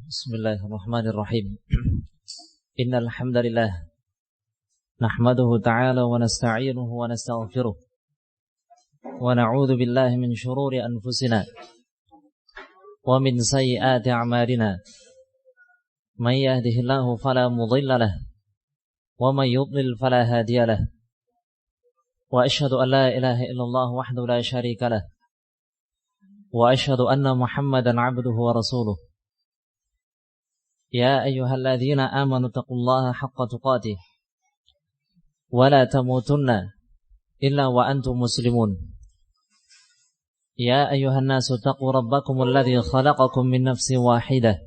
Bismillahirrahmanirrahim. Innal hamdalillah nahmaduhu ta'ala wa nasta'inuhu wa nastaghfiruh wa na'udzu billahi min shururi anfusina wa min sayyiati a'malina. May yahdihillahu fala mudilla lahu wa may yudlil fala hadiya lahu. Wa asyhadu an la ilaha illallah wahdahu la syarika lahu wa asyhadu anna Muhammadan 'abduhu wa rasuluh. Ya ayyuhalladzina amanu taqullaha haqqa tuqatih wa la tamutunna illa wa antum muslimun. Ya ayyuhan nasu taqu rabbakumul ladzi khalaqakum min nafsin wahidah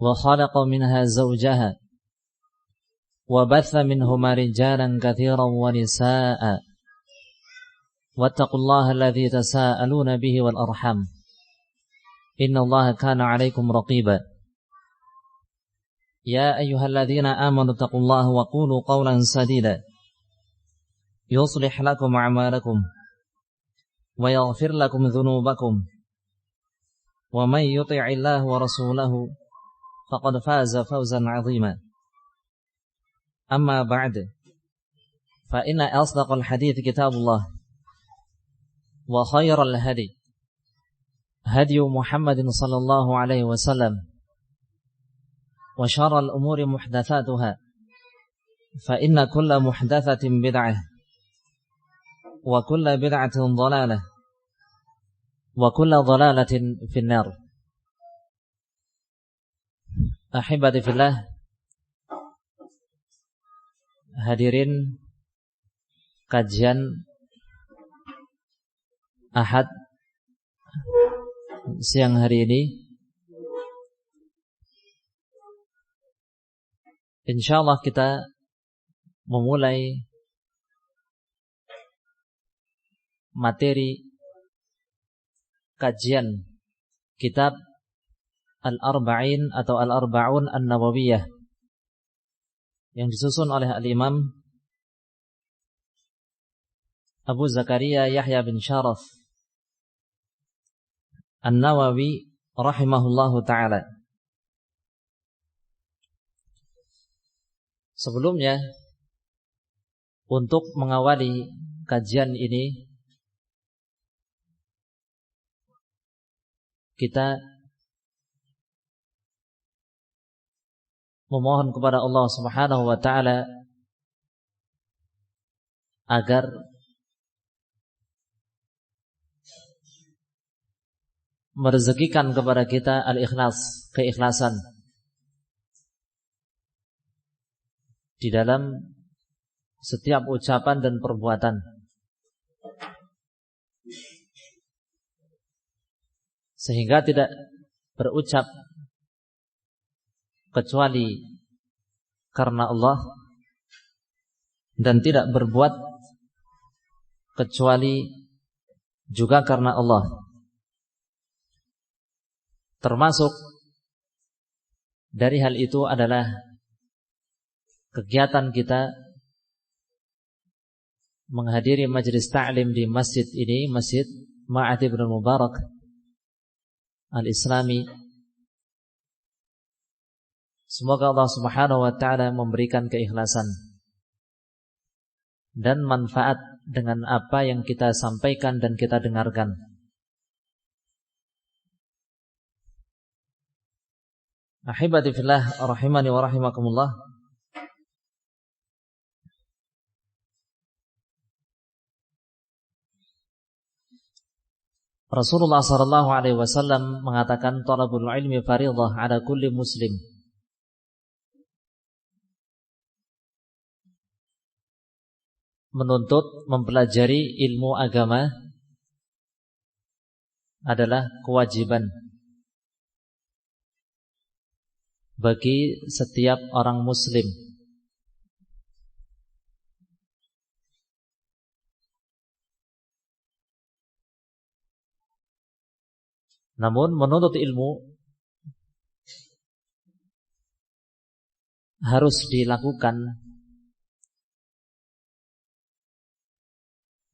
wa khalaqa minha zawjaha wa batha minhuma rijalan katsiran wa nisaa'a wattaqullaha alladzi tasaaluna bihi wal arham innallaha kana 'alaikum raqiba. Ya ayyuhalladzina amanu taqullaha wa qulu qawlan sadida yuslih lakum a'malakum wa yaghfir lakum dhunubakum wa may yuti'illaha wa rasulahu faqad faza fawzan 'azima. Amma ba'd, fa inna asdaqal hadits kitabullah wa khairal hadi hadi Muhammadin sallallahu alaihi wasallam wa syarral umuri muhdatsatuha fa inna kulla muhdatsatin bid'ah wa kulla bid'atin dhalalah wa kulla dhalalatin finnar. Ahibati fillah, hadirin kajian Ahad siang hari ini, insyaallah kita memulai materi kajian kitab Al-Arba'in atau Al-Arba'un An-Nawawiyah yang disusun oleh Al-Imam Abu Zakaria Yahya bin Sharaf An-Nawawi rahimahullahu ta'ala. Sebelumnya, untuk mengawali kajian ini, kita memohon kepada Allah Subhanahu wa ta'ala agar merezekikan kepada kita al-ikhlas, keikhlasan di dalam setiap ucapan dan perbuatan, sehingga tidak berucap kecuali karena Allah dan tidak berbuat kecuali juga karena Allah. Termasuk dari hal itu adalah kegiatan kita menghadiri majelis ta'lim di masjid ini, Masjid Ma'ad Ibn Mubarak Al-Islami. Semoga Allah Subhanahu wa ta'ala memberikan keikhlasan dan manfaat dengan apa yang kita sampaikan dan kita dengarkan. Ahibati fillah rahimani wa rahimakumullah. Rasulullah sallallahu alaihi wasallam mengatakan talabul ilmi fardhah ala kulli muslim. Menuntut, mempelajari ilmu agama adalah kewajiban bagi setiap orang muslim. Namun menuntut ilmu harus dilakukan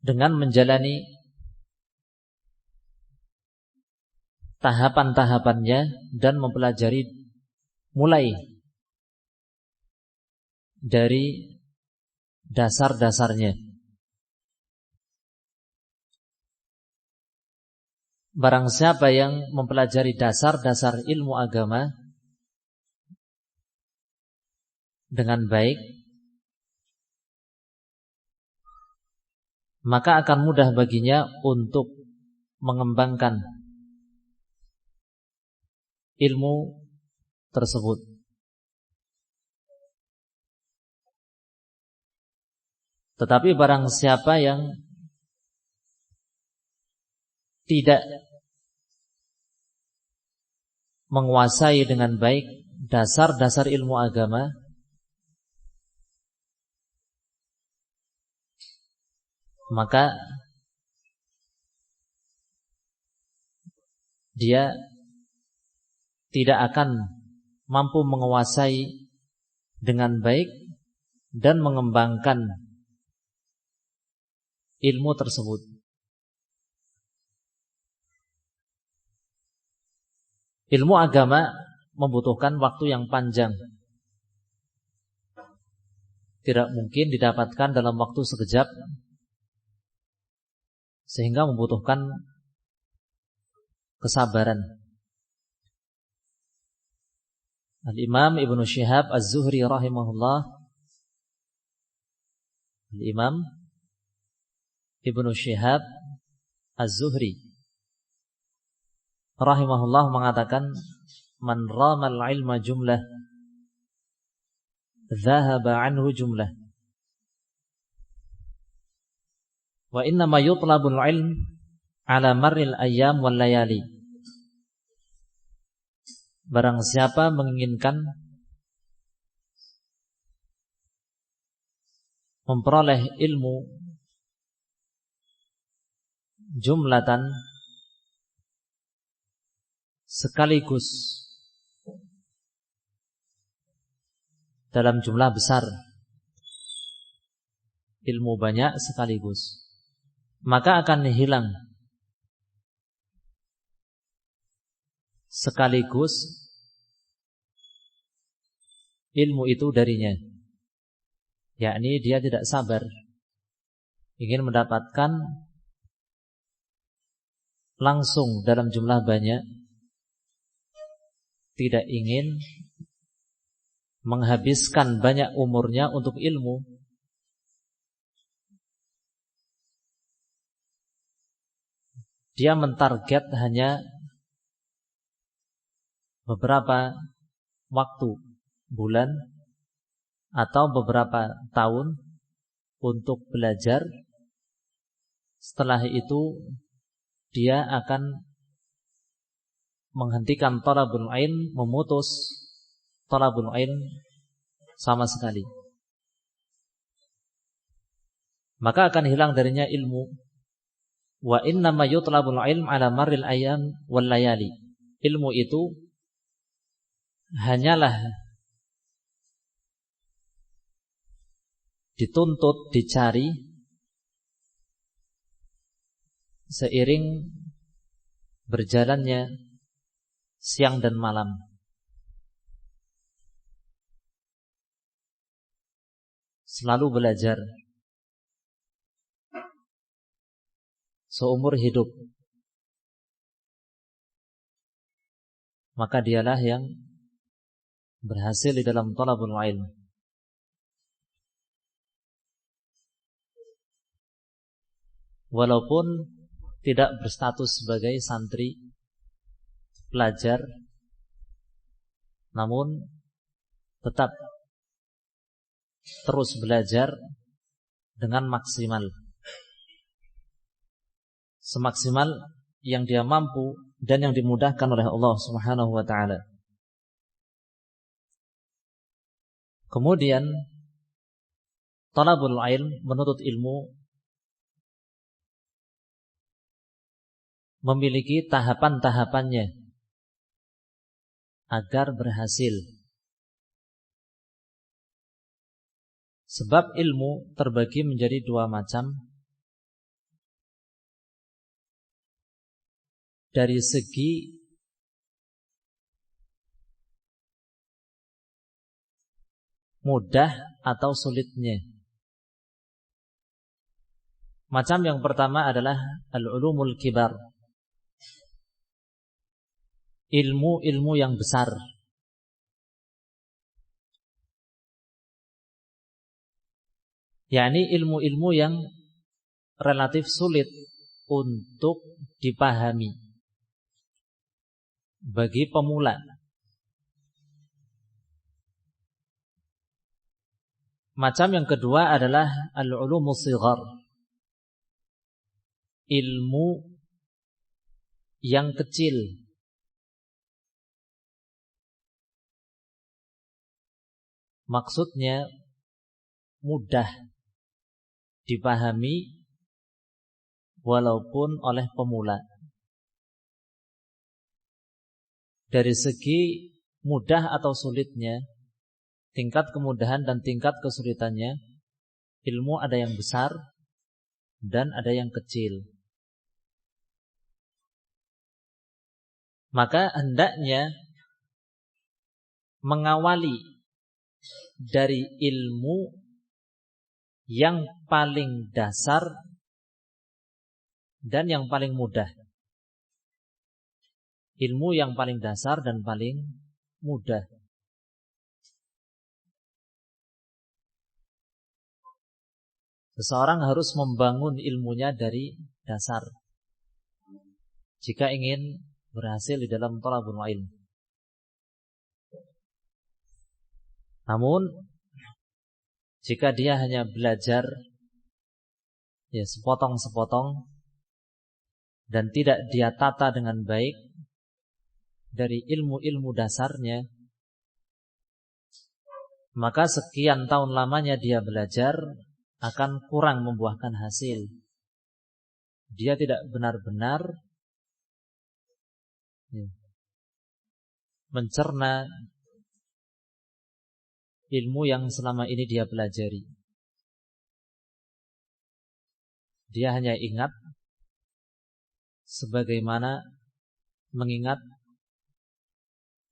dengan menjalani tahapan-tahapannya dan mempelajari mulai dari dasar-dasarnya. Barang siapa yang mempelajari dasar-dasar ilmu agama dengan baik, maka akan mudah baginya untuk mengembangkan ilmu tersebut. Tetapi barang siapa yang tidak menguasai dengan baik dasar-dasar ilmu agama, maka dia tidak akan mampu menguasai dengan baik dan mengembangkan ilmu tersebut. Ilmu agama membutuhkan waktu yang panjang. Tidak mungkin didapatkan dalam waktu sekejap, sehingga membutuhkan kesabaran. Al-Imam Ibnu Syihab Az-Zuhri rahimahullah, Al-Imam Ibnu Syihab Az-Zuhri rahimahullah mengatakan, man ramal ilma jumlah dhahaba anhu jumlah, wa innama yutlabul ilm ala marril ayyam wal layali. Barang siapa menginginkan memperoleh ilmu jumlatan, sekaligus dalam jumlah besar, ilmu banyak sekaligus, maka akan hilang sekaligus ilmu itu darinya. Yakni dia tidak sabar, ingin mendapatkan langsung dalam jumlah banyak, tidak ingin menghabiskan banyak umurnya untuk ilmu. Dia mentarget hanya beberapa waktu, bulan atau beberapa tahun untuk belajar. Setelah itu dia akan menghentikan talabul ilm, memutus talabul ilm sama sekali. Maka akan hilang darinya ilmu. Wa innama yutlabul ilm ala marril ayyam wal layali. Ilmu itu hanyalah dituntut, dicari seiring berjalannya siang dan malam. Selalu belajar seumur hidup, maka dialah yang berhasil di dalam talabul ilm. Walaupun tidak berstatus sebagai santri, pelajar, namun tetap terus belajar dengan maksimal, semaksimal yang dia mampu dan yang dimudahkan oleh Allah Subhanahu wa ta'ala. Kemudian talabul ilm, menuntut ilmu, memiliki tahapan-tahapannya agar berhasil. Sebab ilmu terbagi menjadi dua macam. Dari segi mudah atau sulitnya. Macam yang pertama adalah al-ulumul kibar, ilmu-ilmu yang besar. yakni ilmu-ilmu yang relatif sulit untuk dipahami bagi pemula. Macam yang kedua adalah al-ulumus shighar, ilmu yang kecil. Maksudnya mudah dipahami walaupun oleh pemula. Dari segi mudah atau sulitnya, tingkat kemudahan dan tingkat kesulitannya, ilmu ada yang besar dan ada yang kecil. Maka hendaknya mengawali dari ilmu yang paling dasar dan yang paling mudah. Ilmu yang paling dasar dan paling mudah. Seseorang harus membangun ilmunya dari dasar jika ingin berhasil di dalam thalabul ilm. Namun jika dia hanya belajar sepotong-sepotong dan tidak dia tata dengan baik dari ilmu-ilmu dasarnya, maka sekian tahun lamanya dia belajar akan kurang membuahkan hasil. Dia tidak benar-benar mencerna ilmu yang selama ini dia pelajari. Dia hanya ingat sebagaimana mengingat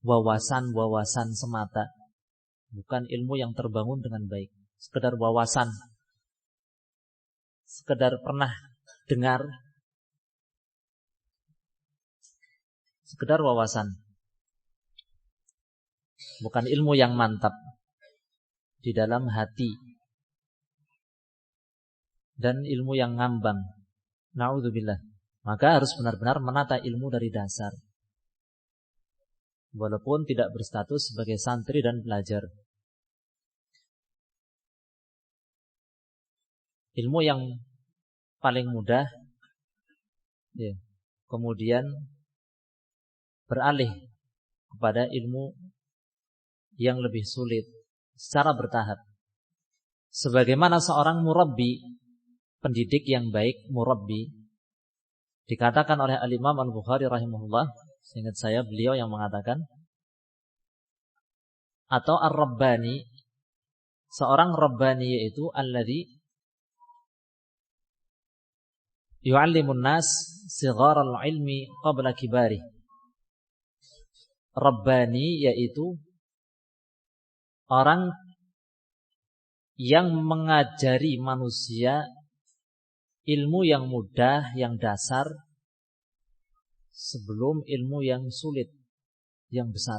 wawasan-wawasan semata, bukan ilmu yang terbangun dengan baik. Sekedar wawasan, sekedar pernah dengar, sekedar wawasan, bukan ilmu yang mantap di dalam hati dan ilmu yang ngambang. Na'udzubillah. Maka harus benar-benar menata ilmu dari dasar, walaupun tidak berstatus sebagai santri dan pelajar. Ilmu yang paling mudah, kemudian beralih kepada ilmu yang lebih sulit secara bertahap. Sebagaimana seorang murabbi, pendidik yang baik, murabbi, dikatakan oleh Al-Imam Al-Bukhari rahimahullah, seingat saya beliau yang mengatakan, atau ar-rabbani, seorang rabbani yaitu alladzi yu'allimun nas sigharal ilmi qabla kibari. Rabbani yaitu orang yang mengajari manusia ilmu yang mudah, yang dasar, sebelum ilmu yang sulit, yang besar,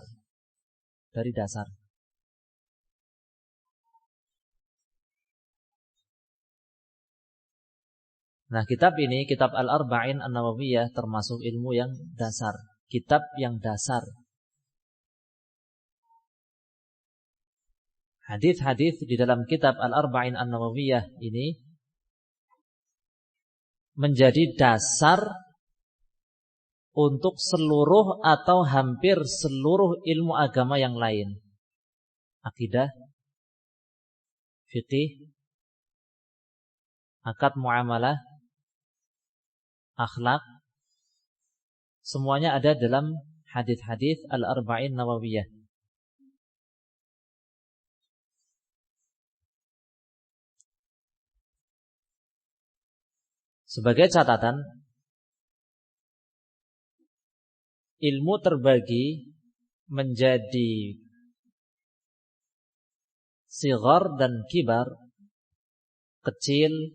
dari dasar. Nah, kitab ini, kitab Al-Arba'in An-Nawawiyah, termasuk ilmu yang dasar, kitab yang dasar. Hadis-hadis di dalam kitab Al-Arba'in An-Nawawiyah ini menjadi dasar untuk seluruh atau hampir seluruh ilmu agama yang lain. Akidah, fiqih, akad muamalah, akhlak, semuanya ada dalam hadis-hadis Al-Arba'in Nawawiyah. Sebagai catatan, ilmu terbagi menjadi sighar dan kibar, kecil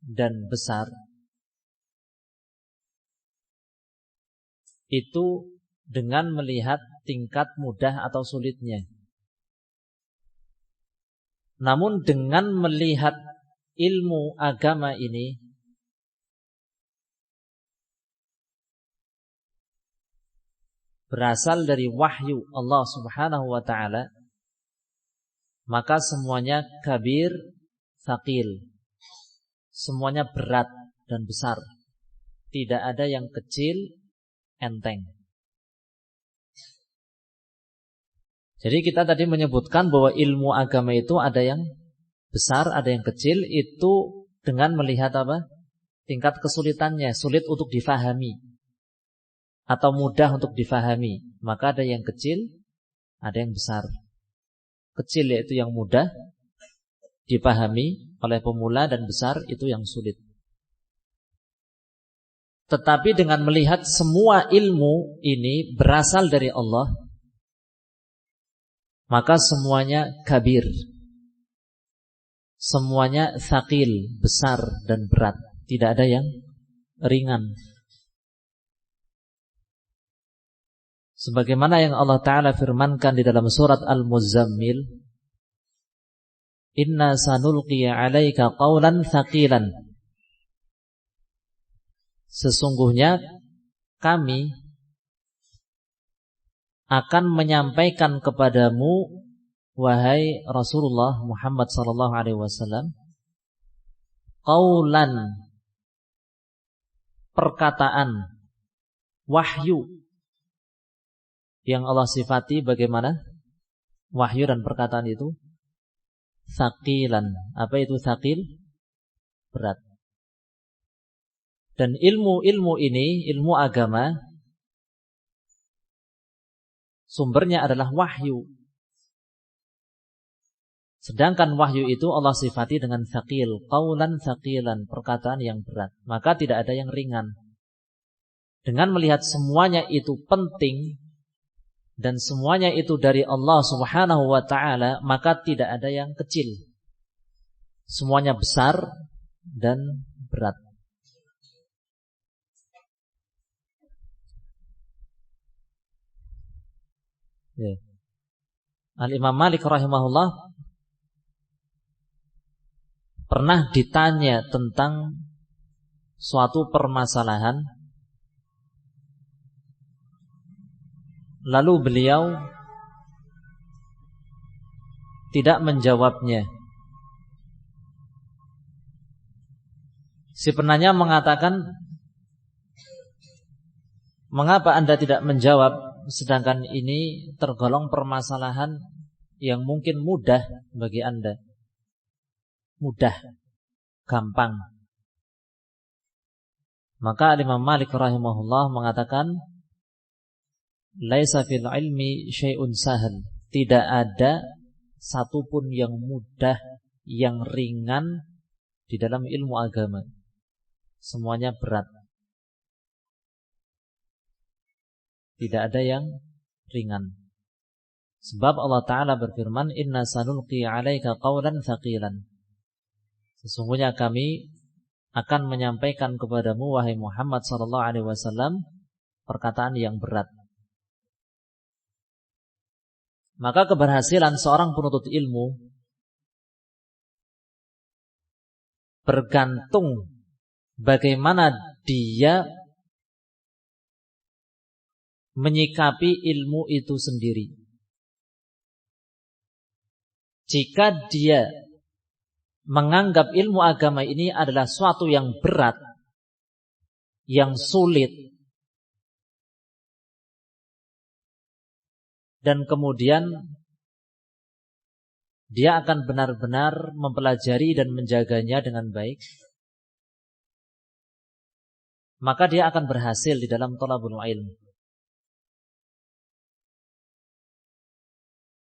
dan besar, itu dengan melihat tingkat mudah atau sulitnya. Namun dengan melihat ilmu agama ini, berasal dari wahyu Allah Subhanahu wa ta'ala, maka semuanya kabir, thaqil, semuanya berat dan besar. Tidak ada yang kecil, enteng. Jadi kita tadi menyebutkan bahwa ilmu agama itu ada yang besar, ada yang kecil. Itu dengan melihat apa? Tingkat kesulitannya, sulit untuk difahami atau mudah untuk difahami. Maka ada yang kecil, ada yang besar. Kecil yaitu yang mudah dipahami oleh pemula, dan besar itu yang sulit. Tetapi dengan melihat semua ilmu ini berasal dari Allah, maka semuanya kabir, semuanya thaqil, besar dan berat. Tidak ada yang ringan. Sebagaimana yang Allah Ta'ala firmankan di dalam surat Al-Muzammil, Inna sanulqi 'alaika qawlan thaqilan. Sesungguhnya kami akan menyampaikan kepadamu, wahai Rasulullah Muhammad sallallahu alaihi wasallam, qaulan, perkataan, wahyu yang Allah sifati bagaimana wahyu dan perkataan itu thaqilan. Apa itu thaqil? Berat. Dan ilmu-ilmu ini, ilmu agama, sumbernya adalah wahyu. Sedangkan wahyu itu Allah sifati dengan thaqil, qaulan thaqilan, perkataan yang berat. Maka tidak ada yang ringan. Dengan melihat semuanya itu penting dan semuanya itu dari Allah Subhanahu wa ta'ala, maka tidak ada yang kecil. Semuanya besar dan berat. Ya. Al-Imam Malik rahimahullah pernah ditanya tentang suatu permasalahan, lalu beliau tidak menjawabnya. Si penanya mengatakan, mengapa Anda tidak menjawab, sedangkan ini tergolong permasalahan yang mungkin mudah bagi Anda. Mudah, gampang. Maka Imam Malik rahimahullah mengatakan, laisa fil ilmi syai'un sahal. Tidak ada satupun yang mudah, yang ringan di dalam ilmu agama. Semuanya berat. Tidak ada yang ringan. Sebab Allah Ta'ala berfirman, Inna sanulqi 'alaika qawlan thaqilan. Sesungguhnya kami akan menyampaikan kepadamu, wahai Muhammad sallallahu alaihi wasallam, perkataan yang berat. Maka keberhasilan seorang penuntut ilmu bergantung bagaimana dia menyikapi ilmu itu sendiri. Jika dia menganggap ilmu agama ini adalah suatu yang berat, yang sulit, dan kemudian dia akan benar-benar mempelajari dan menjaganya dengan baik, maka dia akan berhasil di dalam thalabul ilm.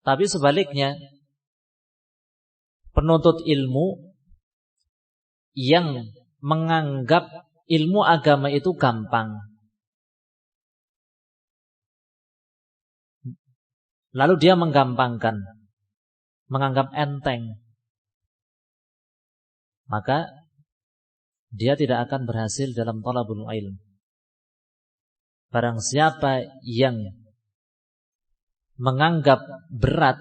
Tapi sebaliknya, penuntut ilmu yang menganggap ilmu agama itu gampang, lalu dia menggampangkan, menganggap enteng, maka dia tidak akan berhasil dalam thalabul ilm. Barang siapa yang menganggap berat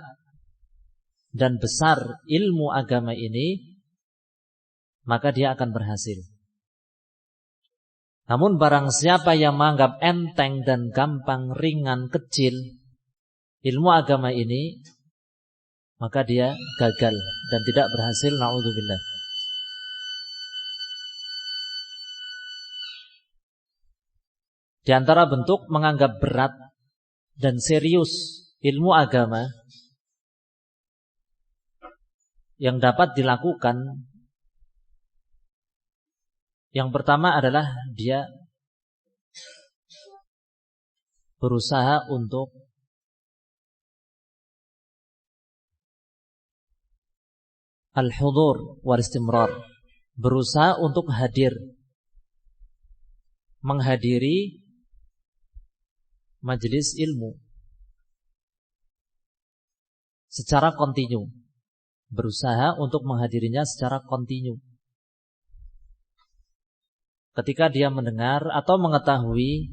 dan besar ilmu agama ini, maka dia akan berhasil. Namun barang siapa yang menganggap enteng dan gampang, ringan, kecil ilmu agama ini, maka dia gagal dan tidak berhasil, na'udzubillah. Di antara bentuk menganggap berat dan serius ilmu agama yang dapat dilakukan, yang pertama adalah dia berusaha untuk al-hudur wal istimrar, berusaha untuk hadir, menghadiri majelis ilmu secara kontinu, berusaha untuk menghadirinya secara kontinu. Ketika dia mendengar atau mengetahui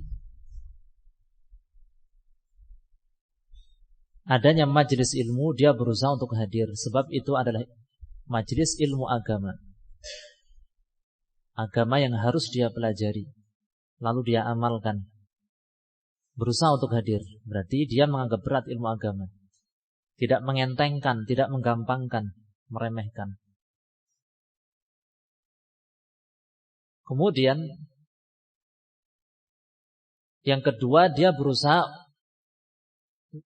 adanya majelis ilmu, dia berusaha untuk hadir, sebab itu adalah majelis ilmu agama, agama yang harus dia pelajari lalu dia amalkan. Berusaha untuk hadir, berarti dia menganggap berat ilmu agama, tidak mengentengkan, tidak menggampangkan, meremehkan. Kemudian yang kedua, dia berusaha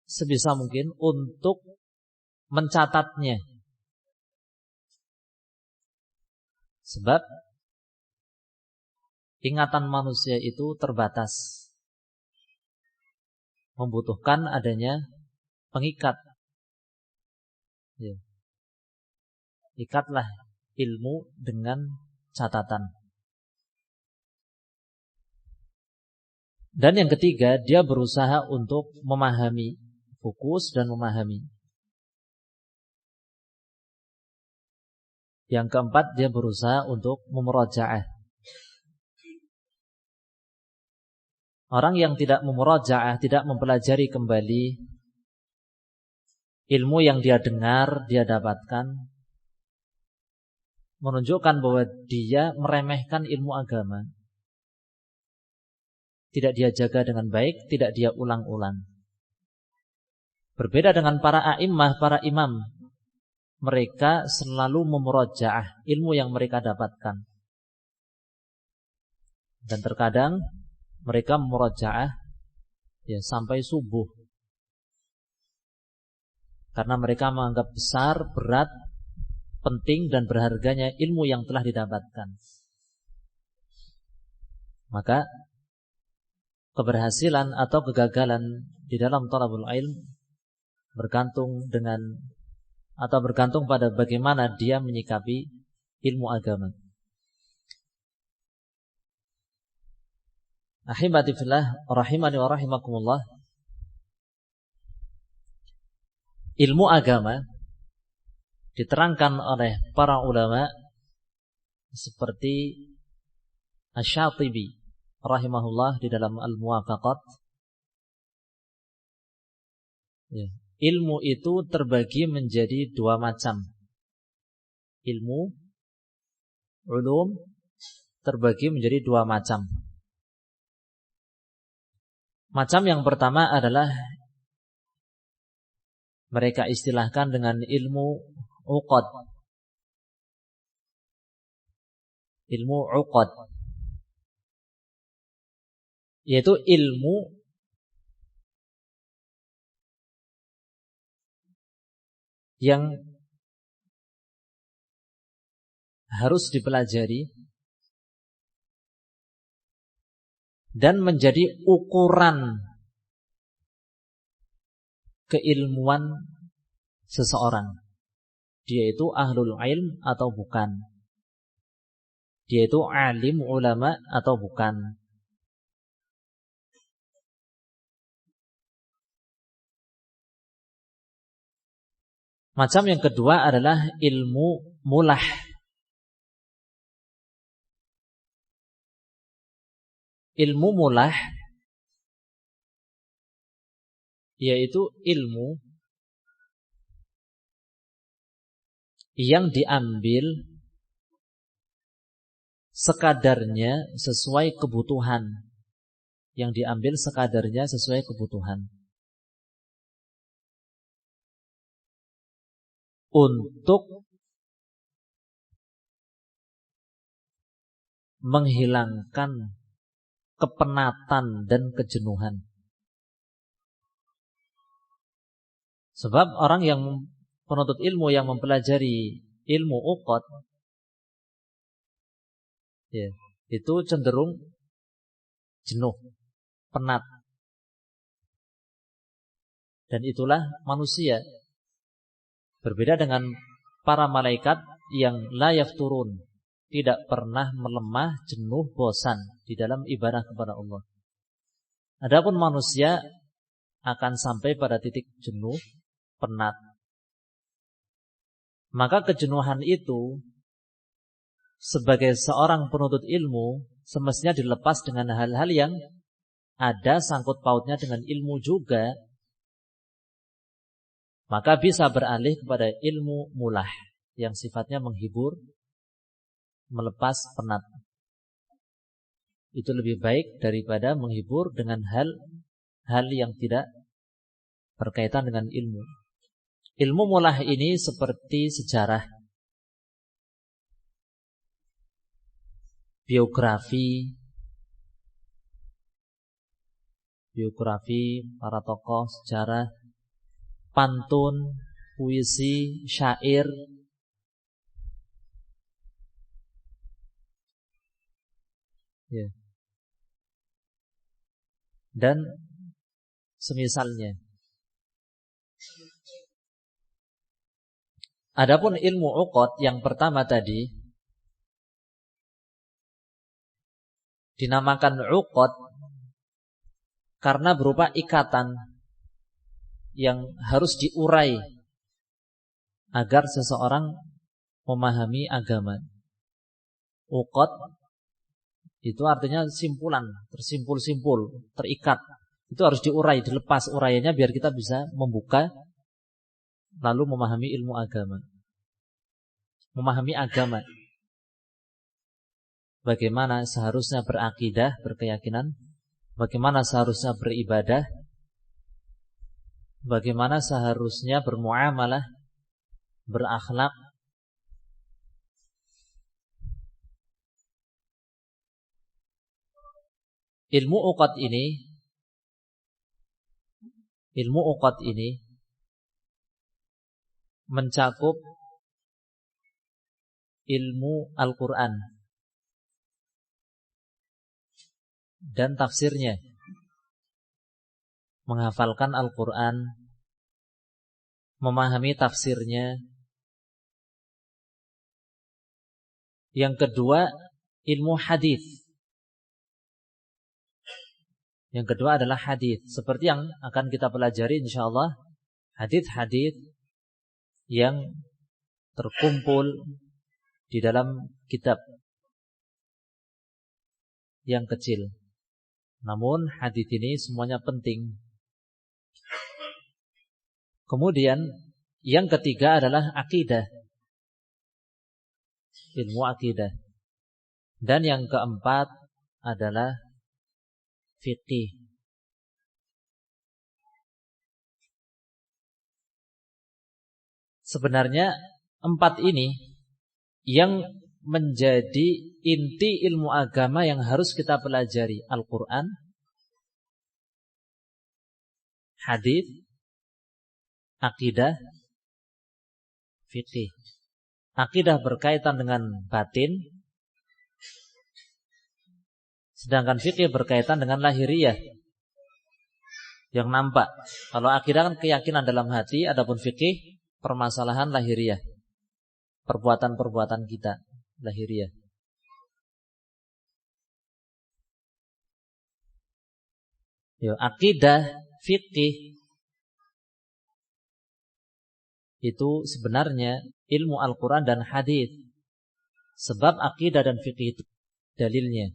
sebisa mungkin untuk mencatatnya. Sebab ingatan manusia itu terbatas, membutuhkan adanya pengikat. Ya. Ikatlah ilmu dengan catatan. Dan yang ketiga, dia berusaha untuk memahami, fokus dan memahami. Yang keempat, dia berusaha untuk memurajaah. Orang yang tidak memurajaah, tidak mempelajari kembali ilmu yang dia dengar, dia dapatkan, menunjukkan bahwa dia meremehkan ilmu agama. Tidak dia jaga dengan baik, tidak dia ulang-ulang. Berbeda dengan para a'immah, para imam, mereka selalu memurajaah ilmu yang mereka dapatkan. Dan terkadang mereka memurajaah ya sampai subuh, karena mereka menganggap besar, berat, penting dan berharganya ilmu yang telah didapatkan. Maka keberhasilan atau kegagalan di dalam thalabul ilm bergantung pada bagaimana dia menyikapi ilmu agama. Ahibati fillah, rahimani wa rahimakumullah. Ilmu agama diterangkan oleh para ulama seperti Asy-Syatibi rahimahullah di dalam Al-Muwafaqat. Ya. Ilmu itu terbagi menjadi dua macam. Ilmu, ulum, terbagi menjadi dua macam. Macam yang pertama adalah mereka istilahkan dengan ilmu uqad. Ilmu uqad, yaitu ilmu yang harus dipelajari dan menjadi ukuran keilmuan seseorang. Dia itu ahlul ilm atau bukan. Dia itu alim ulama atau bukan. Macam yang kedua adalah ilmu mulah. Ilmu mulah yaitu ilmu yang diambil sekadarnya sesuai kebutuhan. Yang diambil sekadarnya sesuai kebutuhan. Untuk menghilangkan kepenatan dan kejenuhan. Sebab orang yang penuntut ilmu yang mempelajari ilmu uqad, ya, itu cenderung jenuh, penat. Dan itulah manusia. Berbeda dengan para malaikat yang la yafturun, tidak pernah melemah, jenuh, bosan di dalam ibadah kepada Allah. Adapun manusia akan sampai pada titik jenuh, penat. Maka kejenuhan itu sebagai seorang penuntut ilmu semestinya dilepas dengan hal-hal yang ada sangkut pautnya dengan ilmu juga. Maka bisa beralih kepada ilmu mulah yang sifatnya menghibur, melepas penat. Itu lebih baik daripada menghibur dengan hal yang tidak berkaitan dengan ilmu. Ilmu mulah ini seperti sejarah, biografi para tokoh sejarah, pantun, puisi, syair, ya, dan semisalnya. Adapun ilmu uqad yang pertama tadi dinamakan uqad karena berupa ikatan yang harus diurai agar seseorang memahami agama. Uqad itu artinya simpulan, tersimpul-simpul, terikat. Itu harus diurai, dilepas uraiannya biar kita bisa membuka lalu memahami ilmu agama. Memahami agama. Bagaimana seharusnya berakidah, berkeyakinan, bagaimana seharusnya beribadah, bagaimana seharusnya bermuamalah, berakhlak. Ilmu uqad ini mencakup ilmu Al-Quran dan tafsirnya, menghafalkan Al-Quran, memahami tafsirnya. Yang kedua, ilmu hadis. Yang kedua adalah hadis, seperti yang akan kita pelajari insyaallah, hadis-hadis yang terkumpul di dalam kitab yang kecil. Namun hadis ini semuanya penting. Kemudian yang ketiga adalah akidah, ilmu akidah. Dan yang keempat adalah fiqih. Sebenarnya empat ini yang menjadi inti ilmu agama yang harus kita pelajari. Al-Quran, hadis, akidah, fiqih. Akidah berkaitan dengan batin, sedangkan fikih berkaitan dengan lahiriah yang nampak. Kalau akidah kan keyakinan dalam hati, adapun fikih permasalahan lahiriah, perbuatan-perbuatan kita lahiriah. Akidah, fikih itu sebenarnya ilmu Al-Quran dan hadis. Sebab akidah dan fikih itu dalilnya.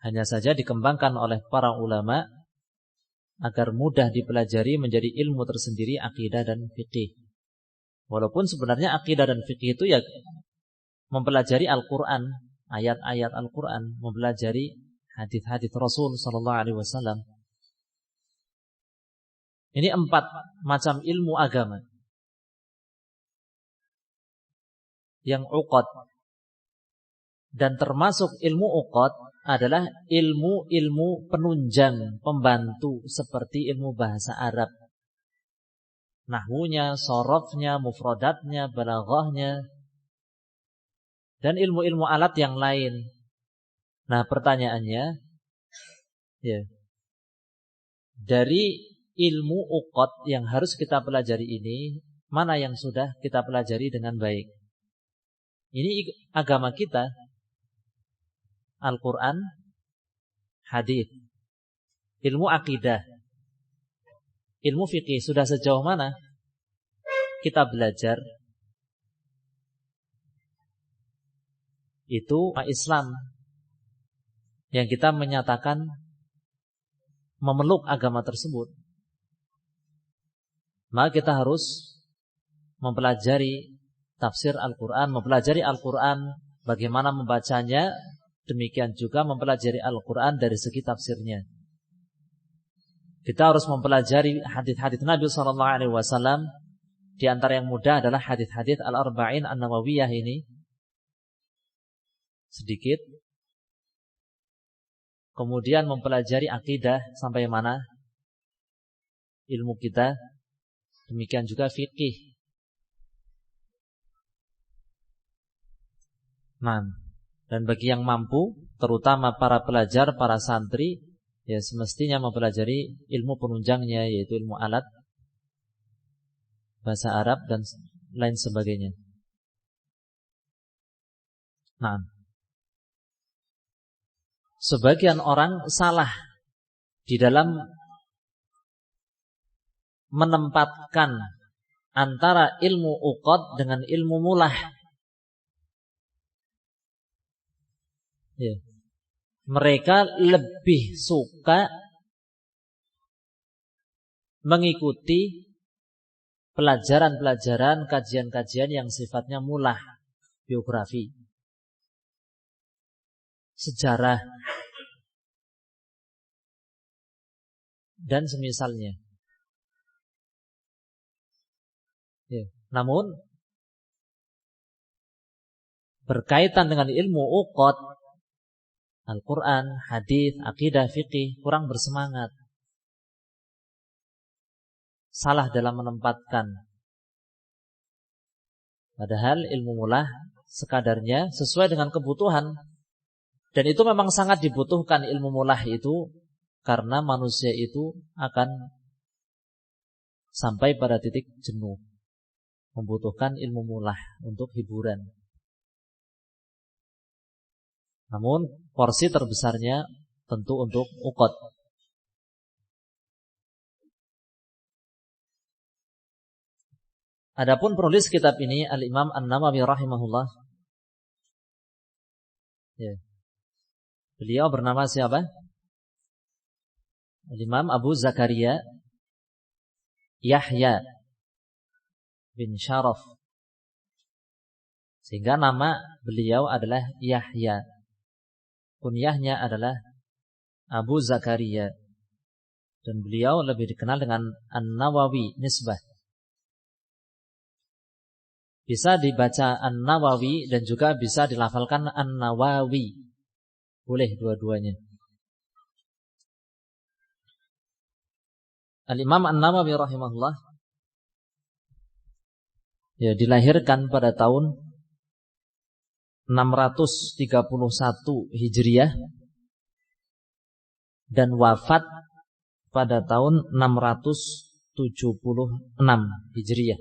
Hanya saja dikembangkan oleh para ulama agar mudah dipelajari menjadi ilmu tersendiri akidah dan fikih. Walaupun sebenarnya akidah dan fikih itu ya mempelajari Al-Quran, ayat-ayat Al-Quran, mempelajari hadis-hadis Rasul sallallahu alaihi wasallam. Ini 4 macam ilmu agama yang uqad. Dan termasuk ilmu uqad adalah ilmu-ilmu penunjang, pembantu seperti ilmu bahasa Arab. Nahwunya, sorofnya, mufradatnya, balaghahnya, dan ilmu-ilmu alat yang lain. Nah, pertanyaannya, ya, dari ilmu uqad yang harus kita pelajari ini, mana yang sudah kita pelajari dengan baik? Ini agama kita, Al-Quran, hadis, ilmu akidah, ilmu fikih, sudah sejauh mana kita belajar? Itu Islam yang kita menyatakan memeluk agama tersebut. Maka kita harus mempelajari tafsir Al-Quran, mempelajari Al-Quran, bagaimana membacanya, demikian juga mempelajari Al-Quran dari segi tafsirnya. Kita harus mempelajari hadis-hadis Nabi SAW. Di antara yang mudah adalah hadis-hadis Al-Arba'in An-Nawawiyah ini. Sedikit. Kemudian mempelajari akidah sampai mana ilmu kita. Demikian juga fikih. Nah, dan bagi yang mampu, terutama para pelajar, para santri, ya semestinya mempelajari ilmu penunjangnya, yaitu ilmu alat, bahasa Arab, dan lain sebagainya. Nah, sebagian orang salah di dalam menempatkan antara ilmu uqad dengan ilmu mulah. Ya. Mereka lebih suka mengikuti pelajaran-pelajaran, kajian-kajian yang sifatnya mulah, biografi, sejarah, dan semisalnya. Ya. Namun berkaitan dengan ilmu uqad, Al-Quran, hadis, akidah, fikih, kurang bersemangat. Salah dalam menempatkan. Padahal ilmu mulah sekadarnya sesuai dengan kebutuhan. Dan itu memang sangat dibutuhkan ilmu mulah itu, karena manusia itu akan sampai pada titik jenuh, membutuhkan ilmu mulah untuk hiburan. Namun porsi terbesarnya tentu untuk uqad. Adapun penulis kitab ini Al-Imam An-Nawawi rahimahullah, ya. Beliau bernama siapa? Al-Imam Abu Zakaria Yahya bin Syaraf. Sehingga nama beliau adalah Yahya. Kunyahnya adalah Abu Zakaria. Dan beliau lebih dikenal dengan An-Nawawi nisbah. Bisa dibaca An-Nawawi dan juga bisa dilafalkan An-Nawawi. Boleh dua-duanya. Al-Imam An-Nawawi rahimahullah, ya, dilahirkan pada tahun 631 Hijriah dan wafat pada tahun 676 Hijriah.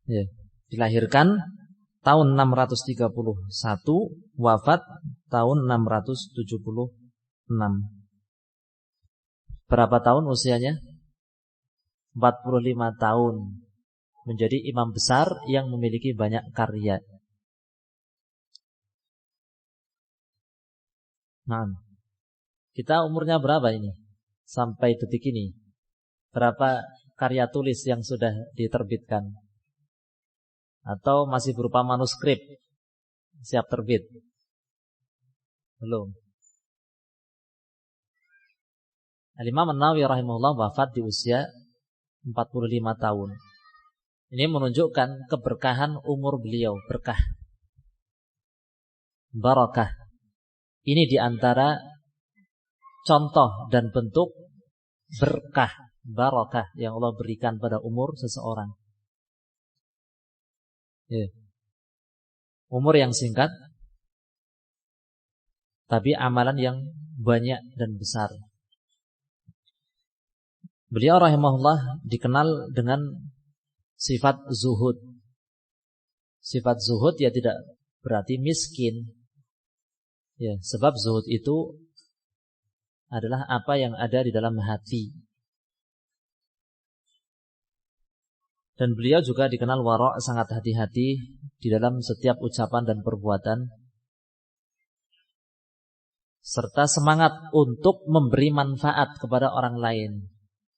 Ya, dilahirkan tahun 631, wafat tahun 676. Berapa tahun usianya? 45 tahun. Menjadi imam besar yang memiliki banyak karya. Nah, kita umurnya berapa ini? Sampai detik ini. Berapa karya tulis yang sudah diterbitkan? Atau masih berupa manuskrip? Siap terbit? Belum. Al-Imam An-Nawawi rahimahullah wafat di usia 45 tahun. Ini menunjukkan keberkahan umur beliau, berkah. Barakah. Ini diantara contoh dan bentuk berkah, barakah yang Allah berikan pada umur seseorang. Ya. Umur yang singkat, tapi amalan yang banyak dan besar. Beliau rahimahullah dikenal dengan sifat zuhud. Sifat zuhud ya tidak berarti miskin. Ya, sebab zuhud itu adalah apa yang ada di dalam hati. Dan beliau juga dikenal wara', sangat hati-hati di dalam setiap ucapan dan perbuatan, serta semangat untuk memberi manfaat kepada orang lain.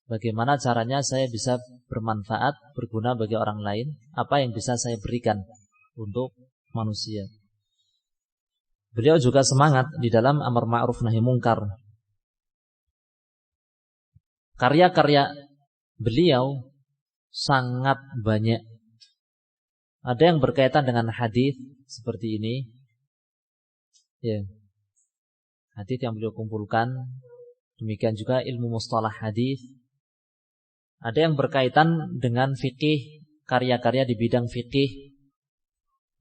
Bagaimana caranya saya bisa bermanfaat, berguna bagi orang lain? Apa yang bisa saya berikan untuk manusia? Beliau juga semangat di dalam amar ma'ruf nahi mungkar. Karya-karya beliau sangat banyak. Ada yang berkaitan dengan hadis seperti ini. Ya. Hadis yang beliau kumpulkan. Demikian juga ilmu mustalah hadis. Ada yang berkaitan dengan fikih, karya-karya di bidang fikih.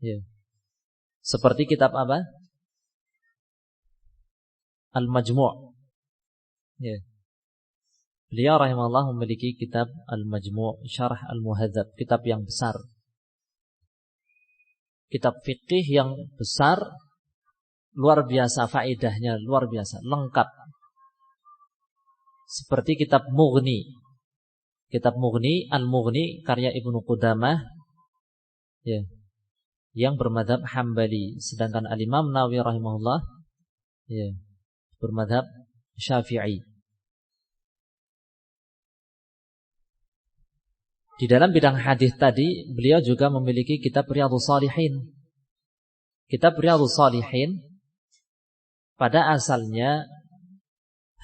Ya. Seperti kitab apa? Al-Majmu'. Ya. Beliau rahimahullah memiliki kitab Al-Majmu', Syarah Al-Muhadzab, kitab yang besar. Kitab fikih yang besar, luar biasa faedahnya, luar biasa, lengkap. Seperti kitab Mughni. Kitab Mughni, Al-Mughni, karya Ibnu Qudamah, ya, yang bermadhab Hambali. Sedangkan Al-Imam Nawawi rahimahullah, ya, bermadhab Syafi'i. Di dalam bidang hadis tadi, beliau juga memiliki kitab Riyadhus Shalihin. Kitab Riyadhus Shalihin pada asalnya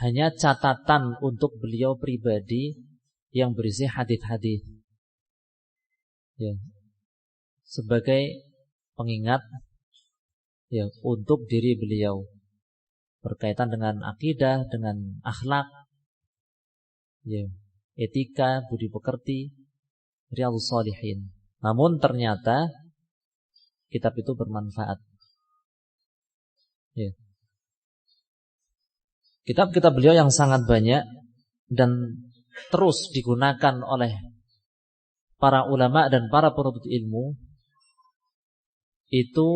hanya catatan untuk beliau pribadi yang berisi hadis-hadis. Ya. Sebagai pengingat ya untuk diri beliau berkaitan dengan akidah, dengan akhlak, ya, etika, budi pekerti, Riyadhus Shalihin. Namun ternyata kitab itu bermanfaat. Ya. Kitab-kitab beliau yang sangat banyak dan terus digunakan oleh para ulama dan para penuntut ilmu, itu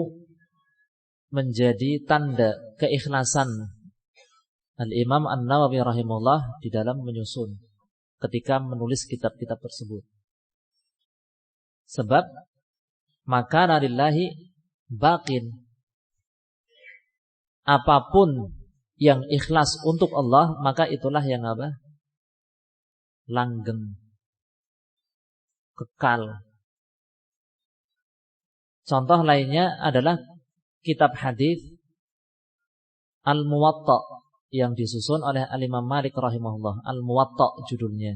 menjadi tanda keikhlasan Al-Imam An-Nawawi rahimahullah di dalam menyusun ketika menulis kitab-kitab tersebut. Sebab makana lillahi baqin, apapun yang ikhlas untuk Allah, maka itulah yang apa? Langgeng, kekal. Contoh lainnya adalah kitab hadis Al-Muwatta yang disusun oleh Al-Imam Malik rahimahullah. Al-Muwatta judulnya.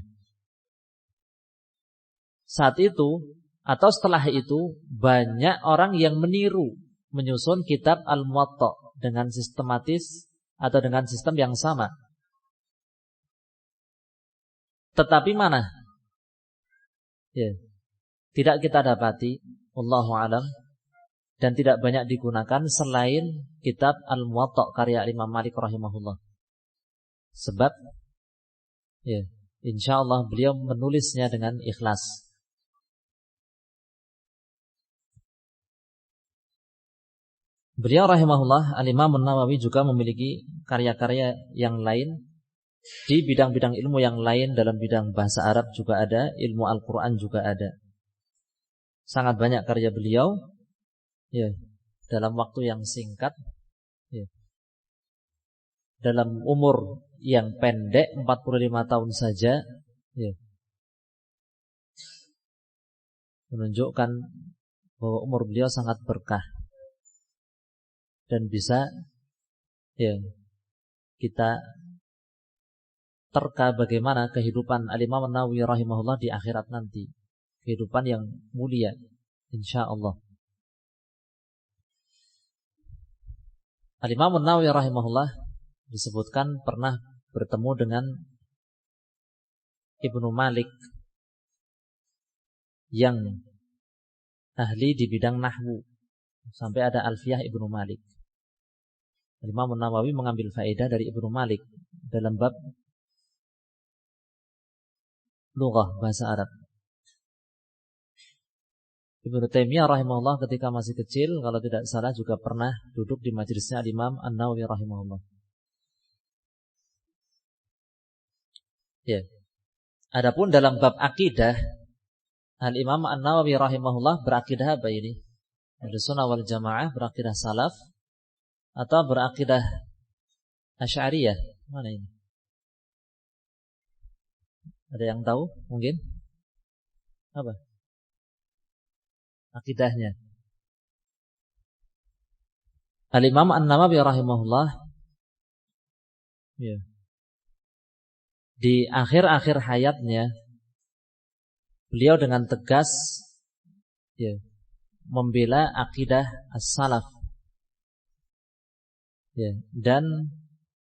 Saat itu atau setelah itu banyak orang yang meniru menyusun kitab Al-Muwatta dengan sistematis atau dengan sistem yang sama. Tetapi mana? Ya, tidak kita dapati, wallahu alam, dan tidak banyak digunakan selain kitab Al-Muwatta karya Imam Malik rahimahullah. Sebab ya, insyaallah beliau menulisnya dengan ikhlas. Beliau rahimahullah Al-Imam An-Nawawi juga memiliki karya-karya yang lain Di bidang-bidang ilmu yang lain, dalam bidang bahasa Arab juga ada, ilmu Al-Quran juga ada. Sangat banyak karya beliau, ya, dalam waktu yang singkat, ya, dalam umur yang pendek 45 tahun saja, ya, menunjukkan bahwa umur beliau sangat berkah dan bisa, ya, kita terka bagaimana kehidupan Al-Imam An-Nawawi rahimahullah di akhirat nanti, kehidupan yang mulia insyaallah. Al-Imam An-Nawawi rahimahullah disebutkan pernah bertemu dengan Ibnu Malik yang ahli di bidang nahwu, sampai ada Alfiyah Ibnu Malik. Al-Imam An-Nawawi mengambil faedah dari Ibnu Malik dalam bab lughah, bahasa Arab. Ibnu Taimiyah rahimahullah ketika masih kecil, kalau tidak salah juga pernah duduk di majelisnya Imam An-Nawawi rahimahullah. Ya. Adapun dalam bab akidah, Al-Imam An-Nawawi rahimahullah berakidah apa ini? Ahlussunnah wal Jamaah, berakidah salaf atau berakidah Asy'ariyah? Mana ini? Ada yang tahu mungkin? Apa akidahnya? Al-Imam An-Nawawi rahimahullah, ya, di akhir-akhir hayatnya beliau dengan tegas, ya, membela akidah as-salaf, ya, dan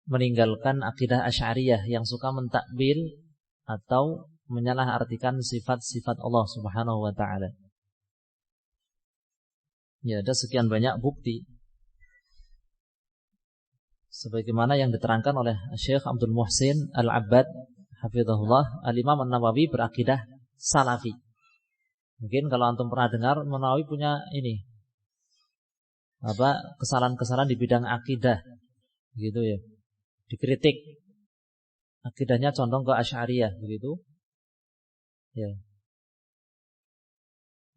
meninggalkan akidah Asy'ariyah yang suka mentakwil atau menyalahartikan sifat-sifat Allah Subhanahu wa taala. Ya, ada sekian banyak bukti sebagaimana yang diterangkan oleh Syekh Abdul Muhsin Al-Abbad hafizahullah. Al-Imam An-Nawawi berakidah salafi. Mungkin kalau antum pernah dengar, Nawawi punya ini kesalahan-kesalahan di bidang akidah, gitu ya, dikritik. Akidahnya condong ke Asy'ariyah, begitu. Ya.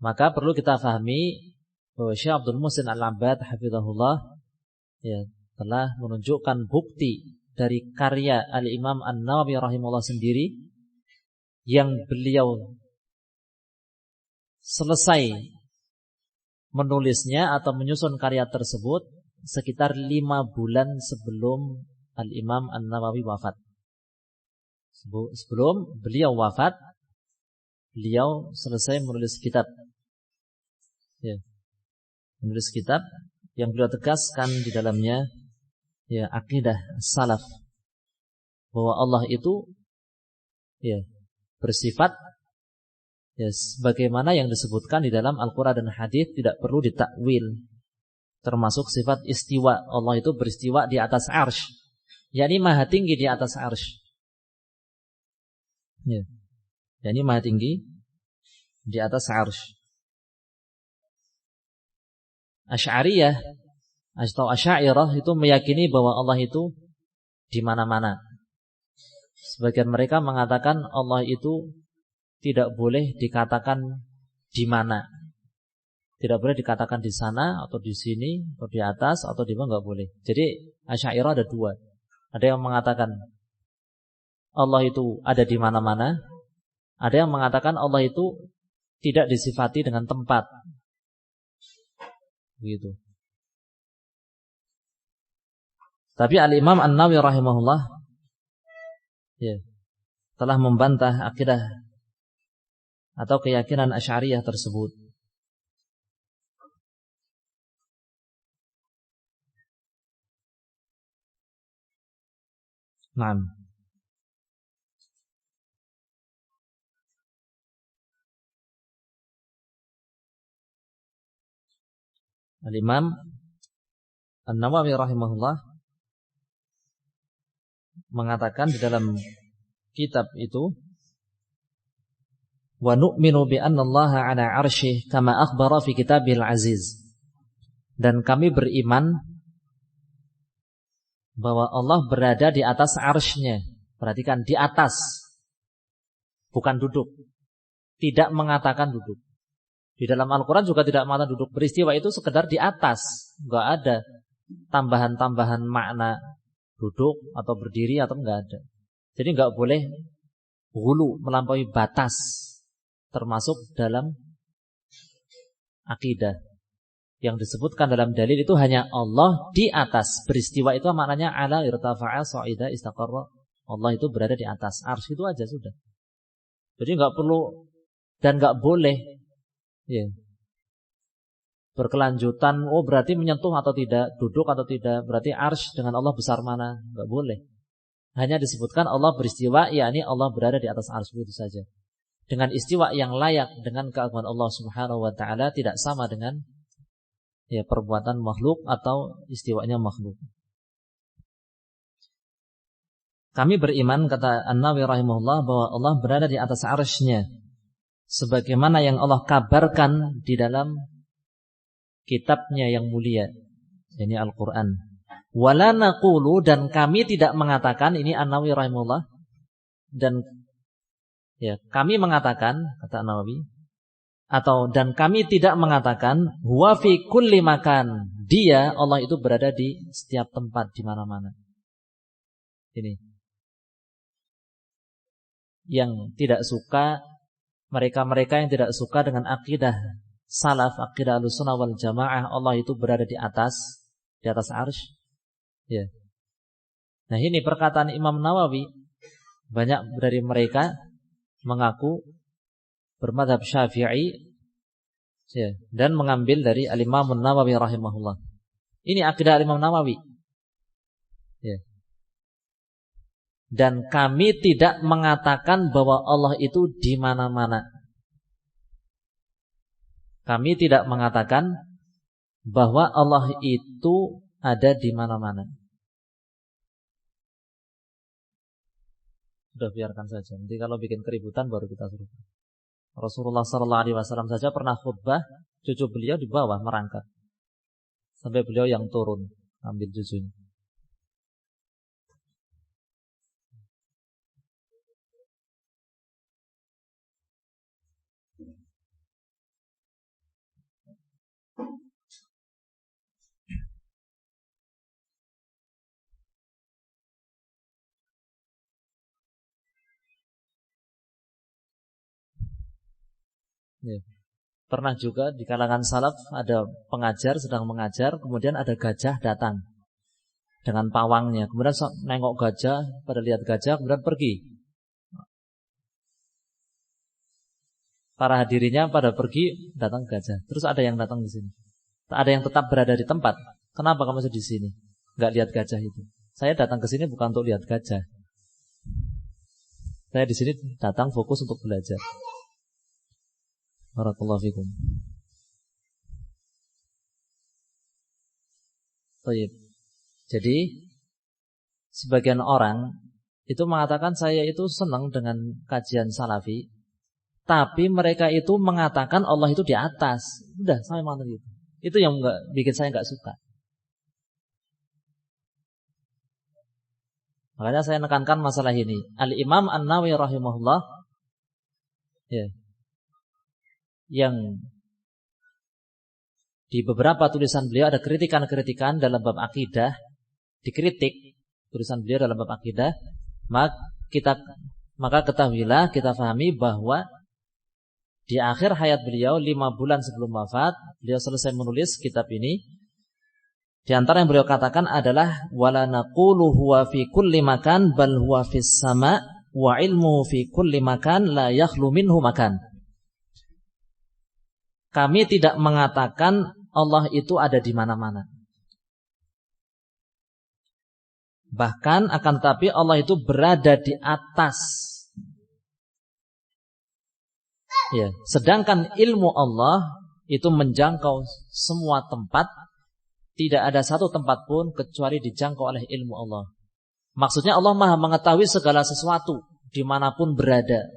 Maka perlu kita fahami bahwa Syekh Abdul Muhsin Al-Abbad hafizahullah, ya, telah menunjukkan bukti dari karya Al-Imam An-Nawawi rahimahullah sendiri yang beliau selesai menulisnya atau menyusun karya tersebut sekitar 5 bulan sebelum Al-Imam An-Nawawi wafat. Sebelum beliau wafat, beliau selesai menulis kitab, ya, menulis kitab yang beliau tegaskan di dalamnya, ya, akidah salaf, bahwa Allah itu, ya, bersifat, ya, sebagaimana yang disebutkan di dalam Al-Quran dan hadis, tidak perlu ditakwil. Termasuk sifat istiwa, Allah itu beristiwa di atas arsy, yakni maha tinggi di atas arsy. Ya, yakni maha tinggi di atas arsy. Asy'ariyah atau Asy'ariyah itu meyakini bahwa Allah itu di mana-mana. Sebagian mereka mengatakan Allah itu tidak boleh dikatakan di mana. Tidak boleh dikatakan di sana atau di sini atau di atas atau di mana, enggak boleh. Jadi Asy'ariyah ada dua. Ada yang mengatakan Allah itu ada di mana-mana. Ada yang mengatakan Allah itu tidak disifati dengan tempat. Begitu. Tapi Al-Imam An-Nawawi rahimahullah, ya, telah membantah akidah atau keyakinan Asy'ariyah tersebut. Naam. Al-Imam An-Nawawi rahimahullah mengatakan di dalam kitab itu, wa nu'minu bi anna Allah 'ala 'arsyihi kama akhbara fi kitabil aziz. Dan kami beriman bahwa Allah berada di atas arsy-Nya Perhatikan, di atas, bukan duduk. Tidak mengatakan duduk. Di dalam Al-Quran juga tidak mengatakan duduk. Beristiwa itu sekedar di atas. Enggak ada tambahan-tambahan makna duduk atau berdiri atau enggak ada. Jadi enggak boleh ghulu, melampaui batas. Termasuk dalam akidah. Yang disebutkan dalam dalil itu hanya Allah di atas. Beristiwa itu maknanya ala irtafa'a sa'ida istaqarra. Allah itu berada di atas. Arsy itu aja sudah. Jadi enggak perlu dan enggak boleh ya, berkelanjutan, oh berarti menyentuh atau tidak, duduk atau tidak, berarti arsy dengan Allah besar mana, enggak boleh. Hanya disebutkan Allah beristiwa, yakni Allah berada di atas arsy itu saja. Dengan istiwa yang layak dengan keagungan Allah Subhanahu wa taala, tidak sama dengan ya perbuatan makhluk atau istiwanya makhluk. Kami beriman, kata An-Nawawi rahimahullah, bahwa Allah berada di atas arsy-Nya sebagaimana yang Allah kabarkan di dalam kitabnya yang mulia, yakni Al-Quran. Wala naqulu, dan kami tidak mengatakan, ini An-Nawawi rahimahullah, dan ya kami mengatakan, kata An-Nawawi, atau dan kami tidak mengatakan huwa fi kulli makan, dia Allah itu berada di setiap tempat, di mana-mana. Ini yang tidak suka, mereka-mereka yang tidak suka dengan akidah salaf, akidah Ahlussunnah wal Jamaah, Allah itu berada di atas arsy. Ya. Nah, ini perkataan Imam Nawawi. Banyak dari mereka mengaku bermadzhab Syafi'i ya, dan mengambil dari Al-Imam Nawawi rahimahullah. Ini akidah Imam Nawawi. Ya. Dan kami tidak mengatakan bahwa Allah itu di mana-mana. Kami tidak mengatakan bahwa Allah itu ada di mana-mana. Sudah, biarkan saja. Nanti kalau bikin keributan baru kita suruh. Rasulullah SAW saja pernah khutbah, cucu beliau di bawah merangkak sampai beliau yang turun ambil cucunya. Ya. Pernah juga di kalangan salaf ada pengajar sedang mengajar, kemudian ada gajah datang dengan pawangnya. Kemudian nengok gajah, pada lihat gajah, kemudian pergi. Para hadirinya pada pergi, datang gajah. Terus ada yang datang di sini. Ada yang tetap berada di tempat. Kenapa kamu masih di sini? Enggak lihat gajah itu. Saya datang ke sini bukan untuk lihat gajah. Saya di sini datang fokus untuk belajar. Barakallahu fikum. Baik. Jadi sebagian orang itu mengatakan saya itu senang dengan kajian salafi, tapi mereka itu mengatakan Allah itu di atas. Udah, sampai mana gitu. Itu yang bikin saya enggak suka. Makanya saya nekankan masalah ini. Al-Imam An-Nawawi rahimahullah ya, yang di beberapa tulisan beliau ada kritikan-kritikan dalam bab akidah, dikritik tulisan beliau dalam bab akidah, maka ketahuilah, kita pahami bahwa di akhir hayat beliau 5 bulan sebelum wafat, beliau selesai menulis kitab ini. Di antara yang beliau katakan adalah wala naqulu huwa fi kulli makan bal huwa fis sama wa ilmu fi kulli makan la yakhlu minhu makan. Kami tidak mengatakan Allah itu ada di mana-mana. Bahkan akan tetapi Allah itu berada di atas. Ya, sedangkan ilmu Allah itu menjangkau semua tempat. Tidak ada satu tempat pun kecuali dijangkau oleh ilmu Allah. Maksudnya Allah Maha mengetahui segala sesuatu dimanapun berada.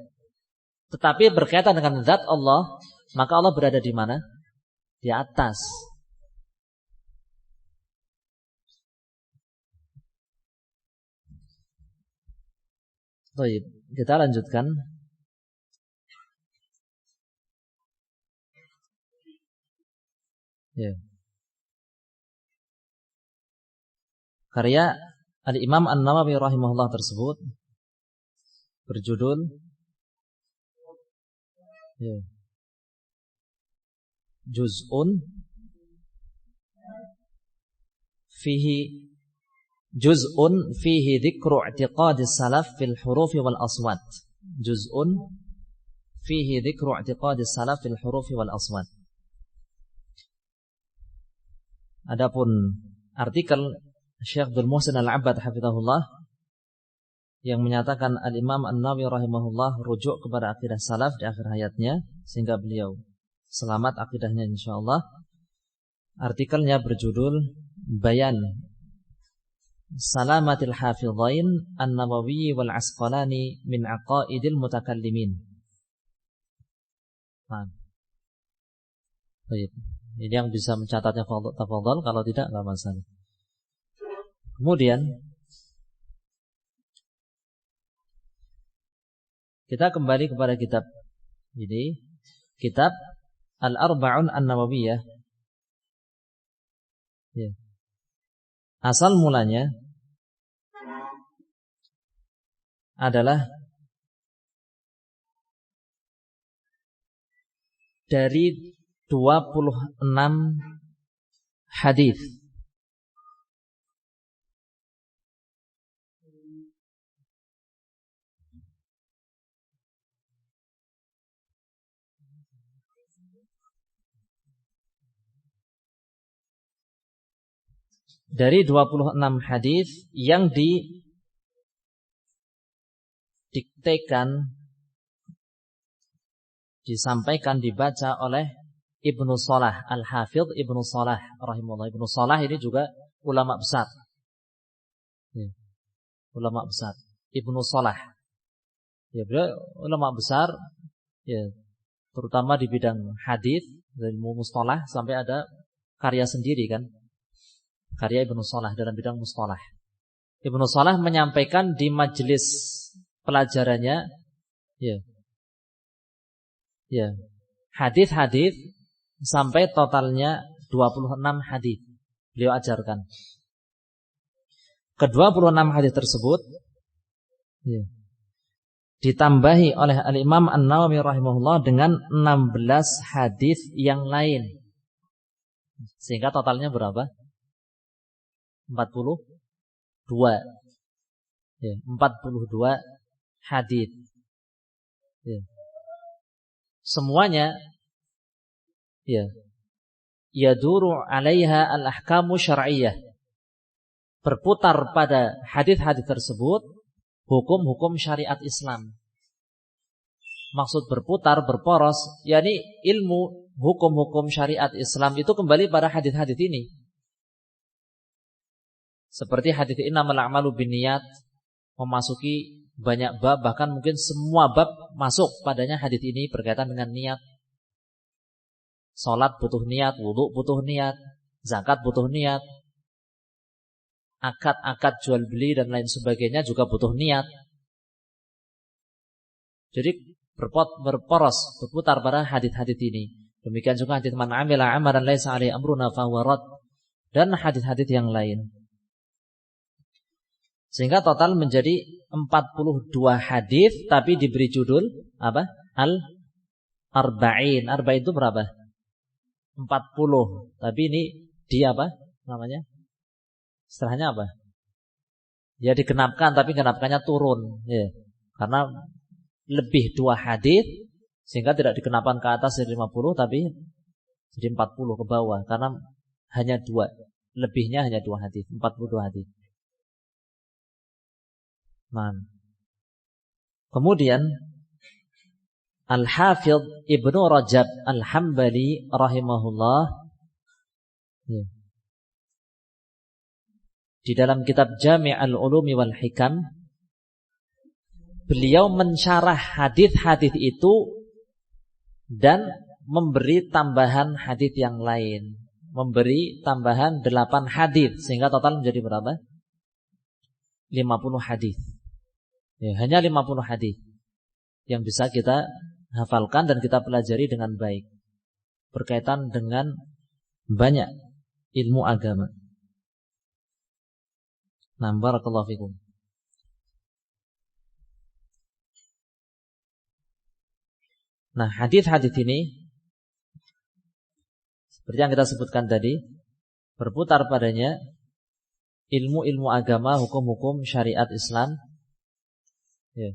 Tetapi berkaitan dengan zat Allah, maka Allah berada di mana? Di atas. Baik, kita lanjutkan. Ya. Karya Al-Imam An-Nawawi rahimahullah tersebut berjudul Juz'un fihi dzikru i'tiqadi salaf fil hurufi wal aswat. Juz'un fihi dzikru i'tiqadi salaf fil hurufi wal aswat. Adapun artikel Syekh Abdul Muhsin Al-Abbad hafizahullah yang menyatakan Al-Imam An-Nawawi rahimahullah rujuk kepada akidah salaf di akhir hayatnya sehingga beliau selamat akidahnya insyaallah. Artikelnya berjudul Bayan Salamatil Hafidhain An-Nawawi wal Asqalani min Aqaidil Mutakallimin. Baik. Ini yang bisa mencatatnya tafadhol, kalau tidak enggak masalah. Kemudian kita kembali kepada kitab ini, kitab Al-Arba'un An-Nawawiyah. Ya. Asal mulanya adalah dari 26 hadis. Dari 26 hadis yang didiktekan, disampaikan, dibaca oleh Ibnu Shalah, Al-Hafidh Ibnu Shalah rahimahullah. Ibnu Shalah ini juga ulama besar. Ya. Ulama besar. Ibnu Shalah. Ya, beliau ulama besar, ya, terutama di bidang hadis, dari mustalah sampai ada karya sendiri kan. Karya Ibnu Shalah dalam bidang mustalah. Ibnu Shalah menyampaikan di majelis pelajarannya, hadis-hadis sampai totalnya 26 hadis beliau ajarkan. Ke-26 hadis tersebut ditambahi oleh Al-Imam An-Nawawi rahimahullah dengan 16 hadis yang lain. Sehingga totalnya berapa? 42. 42 hadis. Semuanya yaduru 'alaiha al-ahkamu syar'iyyah. Berputar pada hadis-hadis tersebut hukum-hukum syariat Islam. Maksud berputar, berporos, yakni ilmu hukum-hukum syariat Islam itu kembali pada hadis-hadis ini. Seperti hadis innamal a'malu binniyat, memasuki banyak bab, bahkan mungkin semua bab masuk padanya hadis ini berkaitan dengan niat. Salat butuh niat, wudu butuh niat, zakat butuh niat, akad jual beli dan lain sebagainya juga butuh niat. Jadi berporos, berputar pada hadis-hadis ini. Demikian juga hadis man 'amila 'amalan laisa 'alaihi amruna fahuwa rad, dan hadis-hadis yang lain. Sehingga total menjadi 42 hadis, tapi diberi judul apa? Al-Arba'in. Arba'in itu berapa? 40. Tapi ini dia apa namanya? Istilahnya apa? Ya digenapkan, tapi genapkannya turun, ya. Karena lebih 2 hadis sehingga tidak digenapkan ke atas dari 50, tapi jadi 40 ke bawah karena hanya 2. Lebihnya hanya 2 hadis, 42 hadis. Nah. Kemudian Al-Hafidh Ibnu Rajab Al-Hambali rahimahullah, di dalam kitab Jami' al-Ulumi wal Hikam, beliau mensyarah hadis-hadis itu dan memberi tambahan hadis yang lain. Memberi tambahan 8 hadis sehingga total menjadi berapa? 50 hadis. Ya, hanya 50 hadis yang bisa kita hafalkan dan kita pelajari dengan baik, berkaitan dengan banyak ilmu agama. Nah, barakallahu fikum. Nah, hadis-hadis ini seperti yang kita sebutkan tadi, berputar padanya ilmu-ilmu agama, hukum-hukum syariat Islam. Ya.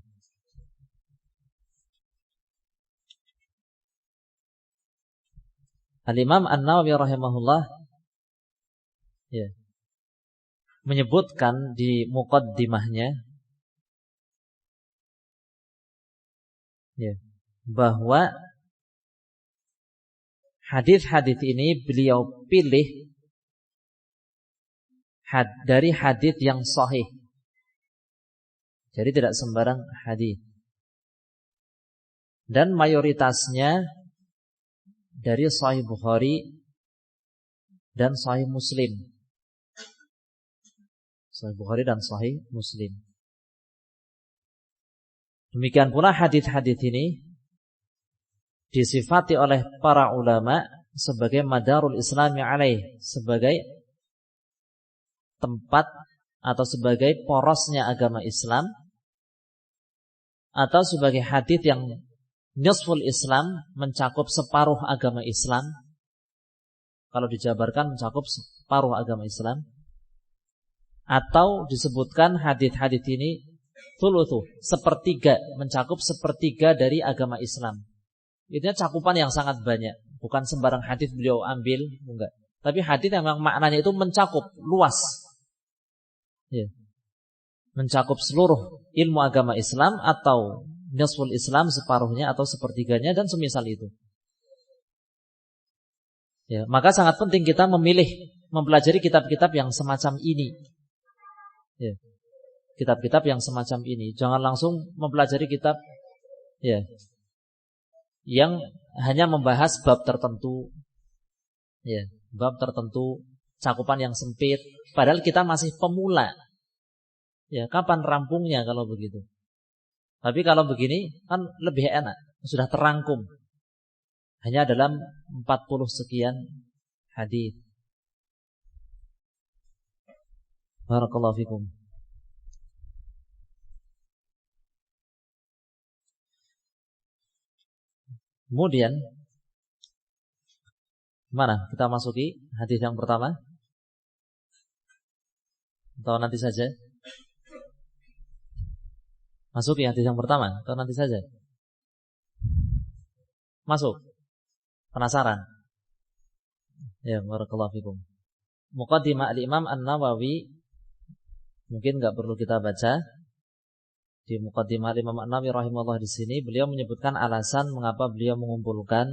Al-Imam An-Nawawi rahimahullah ya, menyebutkan di muqaddimahnya ya, bahwa hadis-hadis ini beliau pilih dari hadis yang sahih. Jadi tidak sembarang hadis. Dan mayoritasnya dari Sahih Bukhari dan Sahih Muslim. Sahih Bukhari dan Sahih Muslim. Demikian pula hadis-hadis ini disifati oleh para ulama sebagai madarul islami alaih, sebagai tempat atau sebagai porosnya agama Islam, atau sebagai hadis yang nisful Islam, mencakup separuh agama Islam. Kalau dijabarkan mencakup separuh agama Islam. Atau disebutkan hadis-hadis ini thuluthu, sepertiga, mencakup sepertiga dari agama Islam. Itu cakupan yang sangat banyak. Bukan sembarang hadis beliau ambil, enggak. Tapi hadis yang memang maknanya itu mencakup luas. Ya. Mencakup seluruh ilmu agama Islam, atau nisful Islam, separuhnya atau sepertiganya, dan semisal itu. Ya, maka sangat penting kita mempelajari kitab-kitab yang semacam ini. Ya. Kitab-kitab yang semacam ini. Jangan langsung mempelajari kitab ya, yang hanya membahas bab tertentu. Ya, bab tertentu, cakupan yang sempit, padahal kita masih pemula. Ya, kapan rampungnya kalau begitu? Tapi kalau begini kan lebih enak, sudah terangkum. Hanya dalam 40 sekian hadis. Barakallahu fikum. Kemudian mana kita masuki hadis yang pertama? Atau nanti saja? Masuki hadis yang pertama atau nanti saja? Masuk. Penasaran? Ya, barakallahu fikum. Muqaddimah al-Imam An-Nawawi mungkin enggak perlu kita baca. Di muqaddimah al-Imam An-Nawawi rahimahullah di sini beliau menyebutkan alasan mengapa beliau mengumpulkan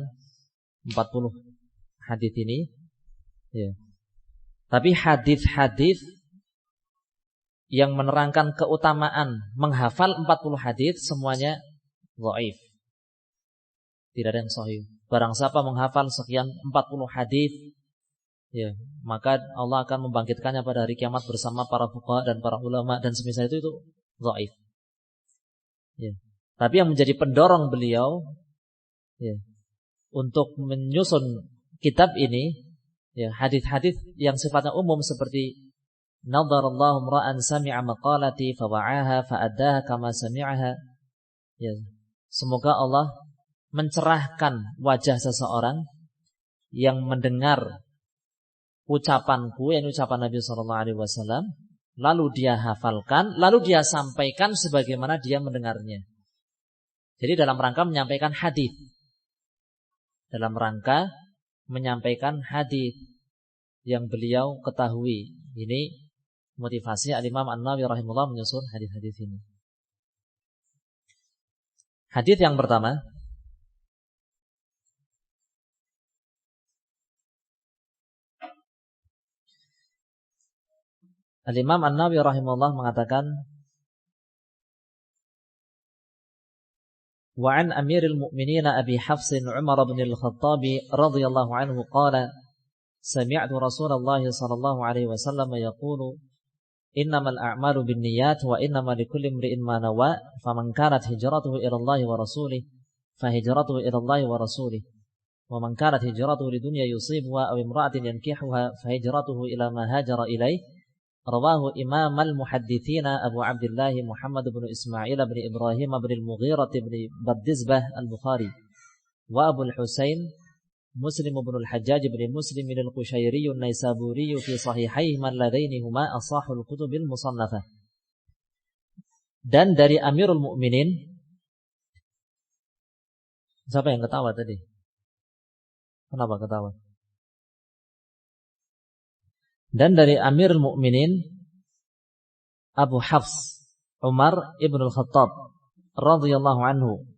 40 hadis ini. Ya. Tapi hadis-hadis yang menerangkan keutamaan menghafal 40 hadis semuanya dhaif. Tidak ada yang sahih. Barang siapa menghafal sekian 40 hadis, ya, maka Allah akan membangkitkannya pada hari kiamat bersama para fuqaha dan para ulama dan semisal itu dhaif. Ya. Tapi yang menjadi pendorong beliau ya, untuk menyusun kitab ini, ya, hadis-hadis yang sifatnya umum seperti nadharallahu imra'an sami'a maqalati fawa'aha fa'addaha kama sami'aha. Ya. Semoga Allah mencerahkan wajah seseorang yang mendengar ucapanku, yang ucapan Nabi SAW, lalu dia hafalkan, lalu dia sampaikan sebagaimana dia mendengarnya. Jadi dalam rangka menyampaikan hadis. Dalam rangka menyampaikan hadis yang beliau ketahui. Ini motivasi Al-Imam An-Nawawi rahimahullah menyusun hadis-hadis ini. Hadis yang pertama, Al-Imam An-Nawawi rahimahullah mengatakan, wa an Amiril Mu'minin Abi Hafs Umar bin Al-Khattab radhiyallahu anhu qala sami'tu Rasulullah sallallahu alaihi wasallam yaqulu innamal a'malu binniyat wa innamal likulli imri'in ma nawa, faman kanat hijratuhu ila Allah wa rasulih fa hijratuhu ila Allah wa rasulih, wa man kanat hijratuhu lidunya yusibuha aw imra'atin yankihuha fa hijratuhu ila ma hajara ilaih. Rawahu Imam al-Muhadditsina Abu Abdullah Muhammad bin Ismail bin Ibrahim bin al-Mughirah bin Bardizbah al-Bukhari wa Abu al-Husain Muslim bin al-Hajjaj bin Muslim bin al-Qushairi an-Naisaburi fi sahihayhima alladainihuma asahhul kutubil musannafah. Dan dari Amirul Mukminin, siapa yang ketawa tadi? Kenapa ketawa? Dan dari Amirul Mukminin Abu Hafs Umar ibn al-Khattab radhiyallahu anhu,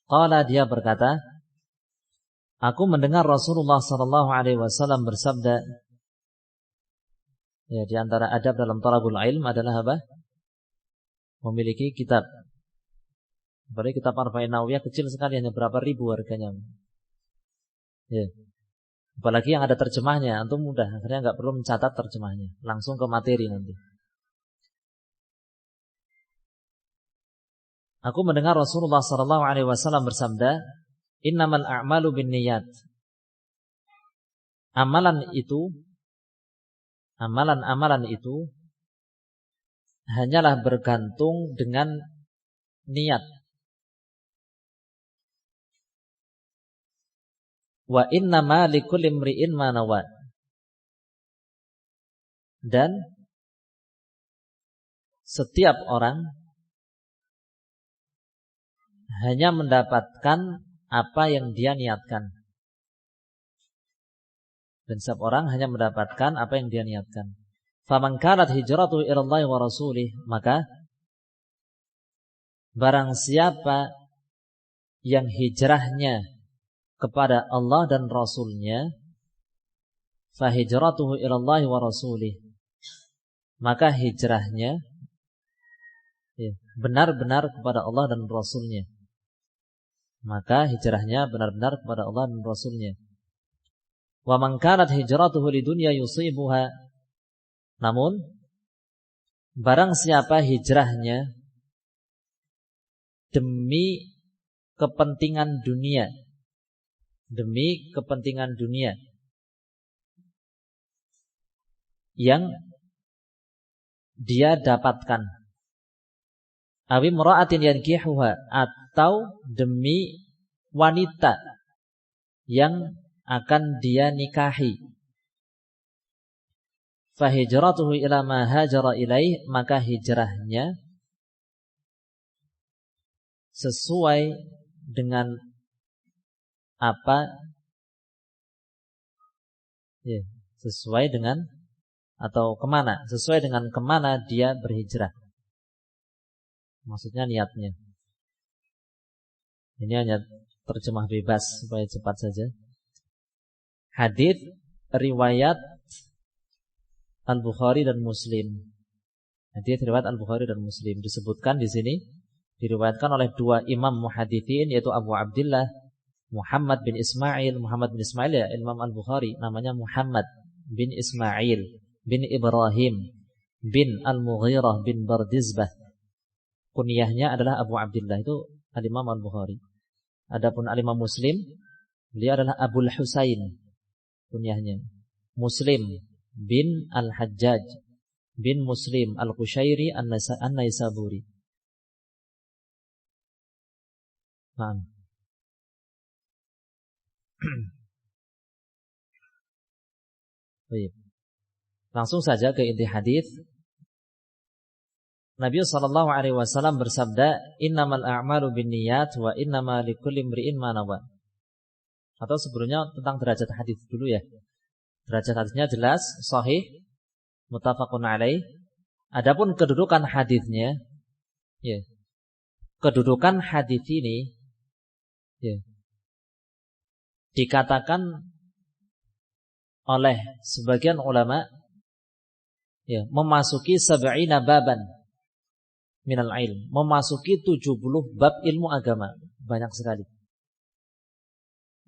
qala, dia berkata, aku mendengar Rasulullah sallallahu alaihi wasallam bersabda. Ya, di antara adab dalam talabul ilm adalah apa? Memiliki kitab. Berarti kitab Arba'in Nawawiyah kecil sekali, hanya berapa ribu harganya. Ya. Apalagi yang ada terjemahnya, antum mudah, akhirnya nggak perlu mencatat terjemahnya, langsung ke materi nanti. Aku mendengar Rasulullah sallallahu alaihi wasallam bersabda, innamal a'malu binniyat. Amalan itu hanyalah bergantung dengan niat. Wa innama likulli imri'in ma nawa. Dan setiap orang hanya mendapatkan apa yang dia niatkan. Dan setiap orang hanya mendapatkan apa yang dia niatkan. Faman kanat hijratuhu ila Allah wa rasulih, maka barang siapa yang hijrahnya kepada Allah dan Rasulnya, fa hijratuhu ila Allah wa rasulih, maka hijrahnya benar-benar kepada Allah dan Rasulnya. Maka hijrahnya benar-benar kepada Allah dan Rasulnya. Wa man kanat hijratuhu lidunya yusibuha, namun barang siapa hijrahnya demi kepentingan dunia, yang dia dapatkan, awi imra'atin yankihuha, atau demi wanita yang akan dia nikahi, fa hijratuhu ila ma hajara ilaih, maka hijrahnya sesuai dengan apa, sesuai dengan atau kemana, sesuai dengan kemana dia berhijrah. Maksudnya niatnya. Ini hanya terjemah bebas supaya cepat saja. Hadis riwayat Al-Bukhari dan Muslim. Hadis riwayat Al-Bukhari dan Muslim disebutkan di sini, diriwayatkan oleh dua imam muhaditsin, yaitu Abu Abdullah Muhammad bin Ismail. Muhammad bin Ismail, ya, Imam Al-Bukhari namanya Muhammad bin Ismail bin Ibrahim bin Al-Mughirah bin Bardizbah. Kunyahnya adalah Abu Abdullah, itu Al-Imam Al-Bukhari. Adapun Al-Imam Muslim, beliau adalah Abul Husain, kunyahnya Muslim bin Al-Hajjaj bin Muslim Al-Qushairi An-Naisaburi. Nah, baik. Langsung saja ke inti hadis. Nabi sallallahu alaihi wasallam bersabda, innamal a'malu binniyat wa innama likulli imri'in ma nawa. Atau sebelumnya tentang derajat hadis dulu ya. Derajat hadisnya jelas, sahih, muttafaqun alaih. Adapun kedudukan hadisnya, ya. Kedudukan hadis ini, ya, dikatakan oleh sebagian ulama, ya, memasuki 70 baban minal ilm, memasuki 70 bab ilmu agama, banyak sekali.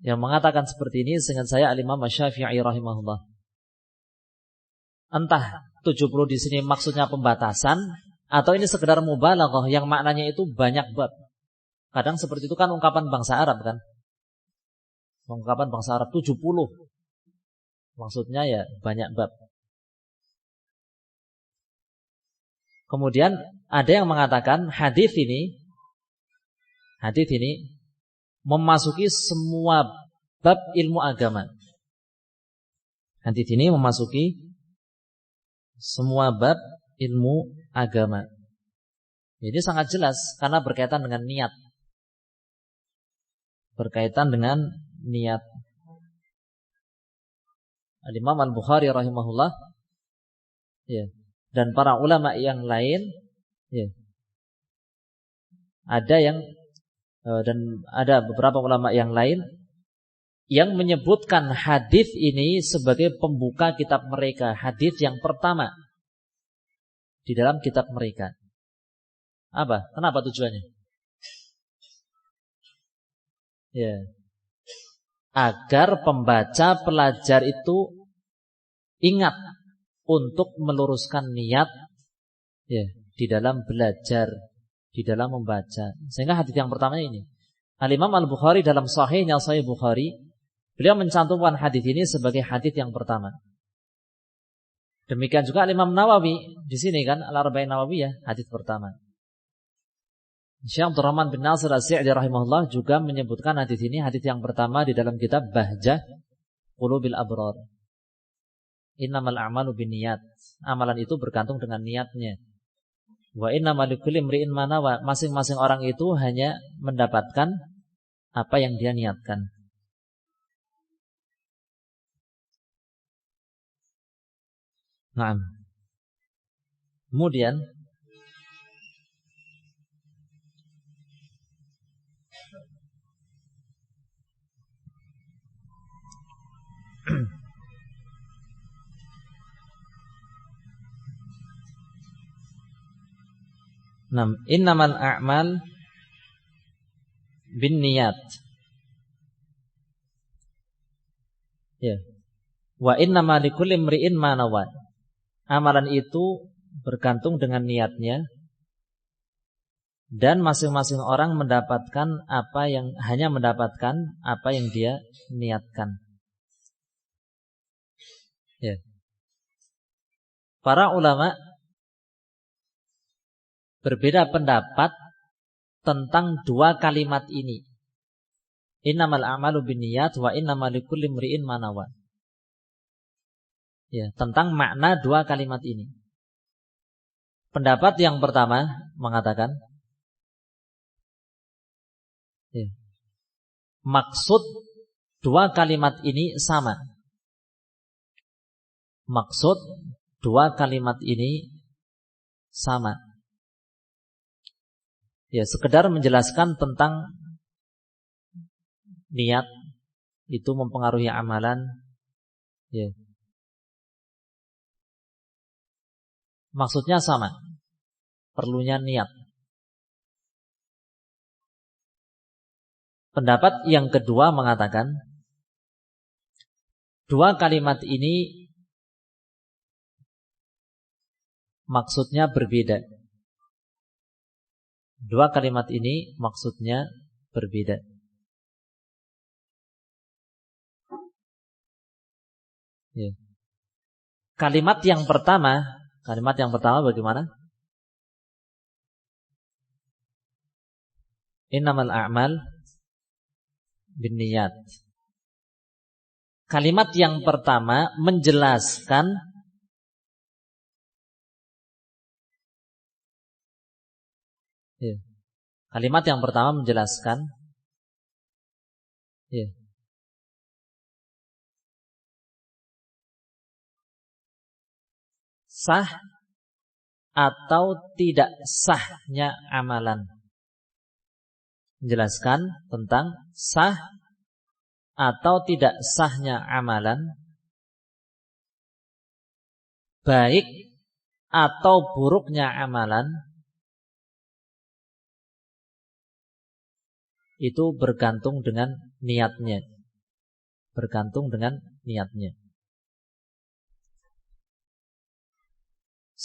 Yang mengatakan seperti ini dengan saya Al-Imam Syafi'i rahimahullah. Entah 70 di sini maksudnya pembatasan atau ini sekedar mubalaghah yang maknanya itu banyak bab. Kadang seperti itu kan ungkapan bangsa Arab kan. Ungkapan bangsa Arab 70. Maksudnya ya banyak bab. Kemudian ada yang mengatakan hadis ini memasuki semua bab ilmu agama. Hadis ini memasuki semua bab ilmu agama. Ini sangat jelas karena berkaitan dengan niat. Berkaitan dengan niat. Al-Imam Al-Bukhari rahimahullah ya, dan para ulama yang lain ya, ada beberapa ulama yang lain yang menyebutkan hadis ini sebagai pembuka kitab mereka, hadis yang pertama di dalam kitab mereka. Apa? Kenapa tujuannya? Ya. Agar pembaca, pelajar itu ingat untuk meluruskan niat ya, di dalam belajar, di dalam membaca. Sehingga hadis yang pertama ini, Al-Imam Al-Bukhari dalam sahihnya, Sahih Bukhari, beliau mencantumkan hadis ini sebagai hadis yang pertama. Demikian juga Imam Nawawi di sini kan, Al-Arba'in Nawawiyah, hadis pertama. Syekh Abdul Rahman bin Nasir Az-Sa'di rahimahullah juga menyebutkan hadis ini hadis yang pertama di dalam kitab Bahjah Qulubil Abrar. Innamal a'malu binniyat. Amalan itu bergantung dengan niatnya. Wa innamal likulli imri'in ma nawa. Masing-masing orang itu hanya mendapatkan apa yang dia niatkan. Nah, kemudian innamal a'mal binniyat. Ya. Wa innamal likulli imri'in ma nawa. Amalan itu bergantung dengan niatnya dan masing-masing orang mendapatkan hanya mendapatkan apa yang dia niatkan. Ya. Para ulama berbeda pendapat tentang dua kalimat ini. Innamal a'malu binniyat wa innamal likulli imri'in ma nawa. Ya, tentang makna dua kalimat ini. Pendapat yang pertama mengatakan ya, maksud dua kalimat ini sama. Maksud dua kalimat ini sama. Ya, sekedar menjelaskan tentang niat itu mempengaruhi amalan. Ya. Maksudnya sama. Perlunya niat. Pendapat yang kedua mengatakan dua kalimat ini maksudnya berbeda. Dua kalimat ini maksudnya berbeda. Ya. Kalimat yang pertama bagaimana? Innamal a'mal binniyat. Kalimat yang pertama menjelaskan ya. Kalimat yang pertama menjelaskan ya. Sah atau tidak sahnya amalan. Menjelaskan tentang sah atau tidak sahnya amalan, baik atau buruknya amalan, itu bergantung dengan niatnya. Bergantung dengan niatnya.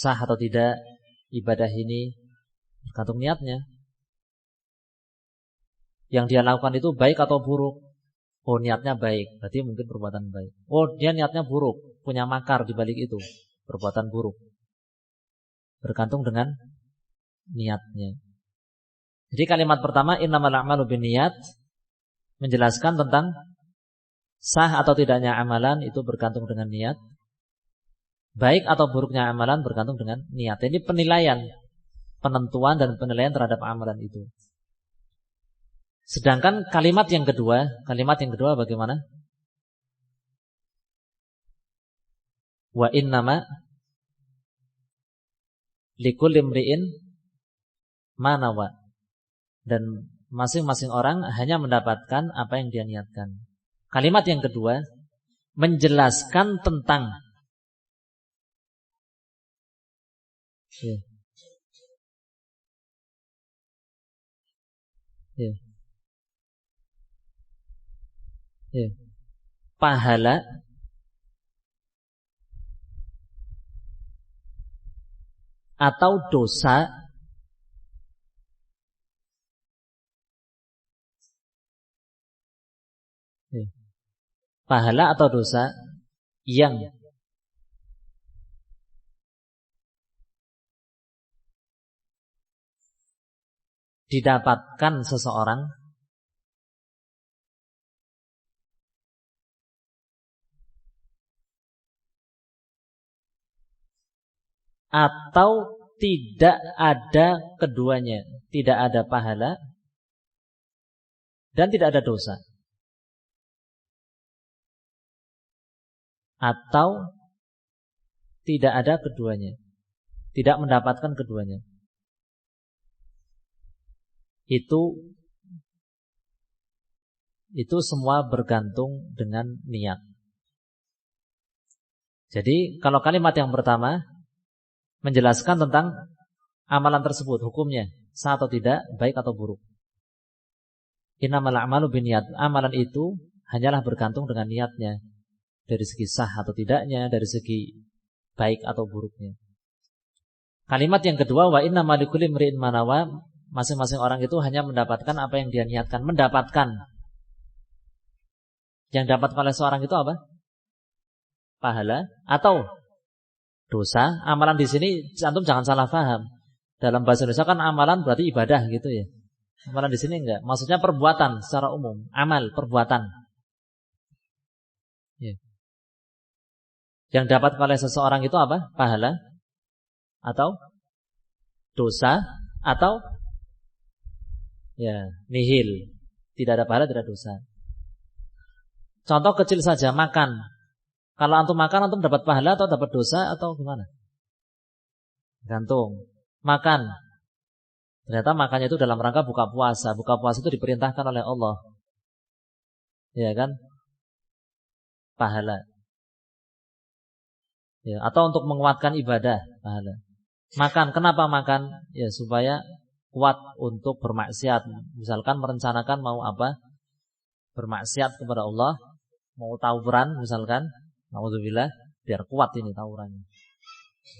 sah atau tidak ibadah ini, tergantung niatnya. Yang dia lakukan itu baik atau buruk. Oh, niatnya baik, berarti mungkin perbuatan baik. Oh, dia niatnya buruk, punya makar di balik itu, perbuatan buruk. Bergantung dengan niatnya. Jadi kalimat pertama innamal a'malu binniyat menjelaskan tentang sah atau tidaknya amalan itu bergantung dengan niat. Baik atau buruknya amalan bergantung dengan niat. Ini penilaian, penentuan dan penilaian terhadap amalan itu. Sedangkan kalimat yang kedua bagaimana? Wa innama likulli imri'in ma nawa. Dan masing-masing orang hanya mendapatkan apa yang dia niatkan. Kalimat yang kedua menjelaskan tentang pahala atau dosa yang didapatkan seseorang atau tidak ada keduanya, tidak ada pahala dan tidak ada dosa, atau tidak ada keduanya, tidak mendapatkan keduanya. Itu semua bergantung dengan niat. Jadi kalau kalimat yang pertama menjelaskan tentang amalan tersebut, hukumnya sah atau tidak, baik atau buruk. Innamal a'malu binniyat. Amalan itu hanyalah bergantung dengan niatnya, dari segi sah atau tidaknya, dari segi baik atau buruknya. Kalimat yang kedua, wa innamal likulli imri'in ma nawa. Masing-masing orang itu hanya mendapatkan apa yang dia niatkan. Mendapatkan. Yang dapat oleh seorang itu apa? Pahala atau dosa. Amalan di sini antum jangan salah paham. Dalam bahasa Indonesia kan amalan berarti ibadah gitu ya. Amalan di sini enggak. Maksudnya perbuatan secara umum. Amal, perbuatan. Ya. Yang dapat oleh seseorang itu apa? Pahala atau dosa atau nihil. Tidak ada pahala, tidak ada dosa. Contoh kecil saja, makan. Kalau antum makan, antum dapat pahala atau dapat dosa atau gimana? Gantung. Makan. Ternyata makannya itu dalam rangka buka puasa. Buka puasa itu diperintahkan oleh Allah. Ya kan? Pahala. Ya, atau untuk menguatkan ibadah, pahala. Makan, kenapa makan? Ya, supaya kuat untuk bermaksiat. Misalkan merencanakan mau apa? Bermaksiat kepada Allah, mau tawuran misalkan. Naudzubillah, biar kuat ini tawurannya.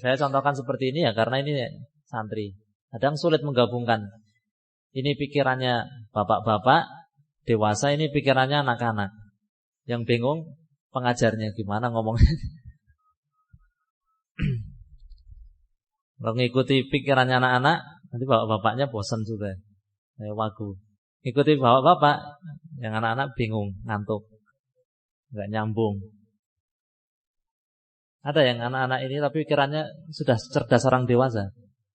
Saya contohkan seperti ini ya karena ini santri. Kadang sulit menggabungkan. Ini pikirannya bapak-bapak dewasa, ini pikirannya anak-anak. Yang bingung pengajarnya gimana ngomongnya. Kalau ngikuti pikirannya anak-anak, nanti bapak-bapaknya bosan juga. Kayak wagu. Ngikuti bapak-bapak, yang anak-anak bingung, ngantuk. Enggak nyambung. Ada yang anak-anak ini tapi pikirannya sudah cerdas orang dewasa.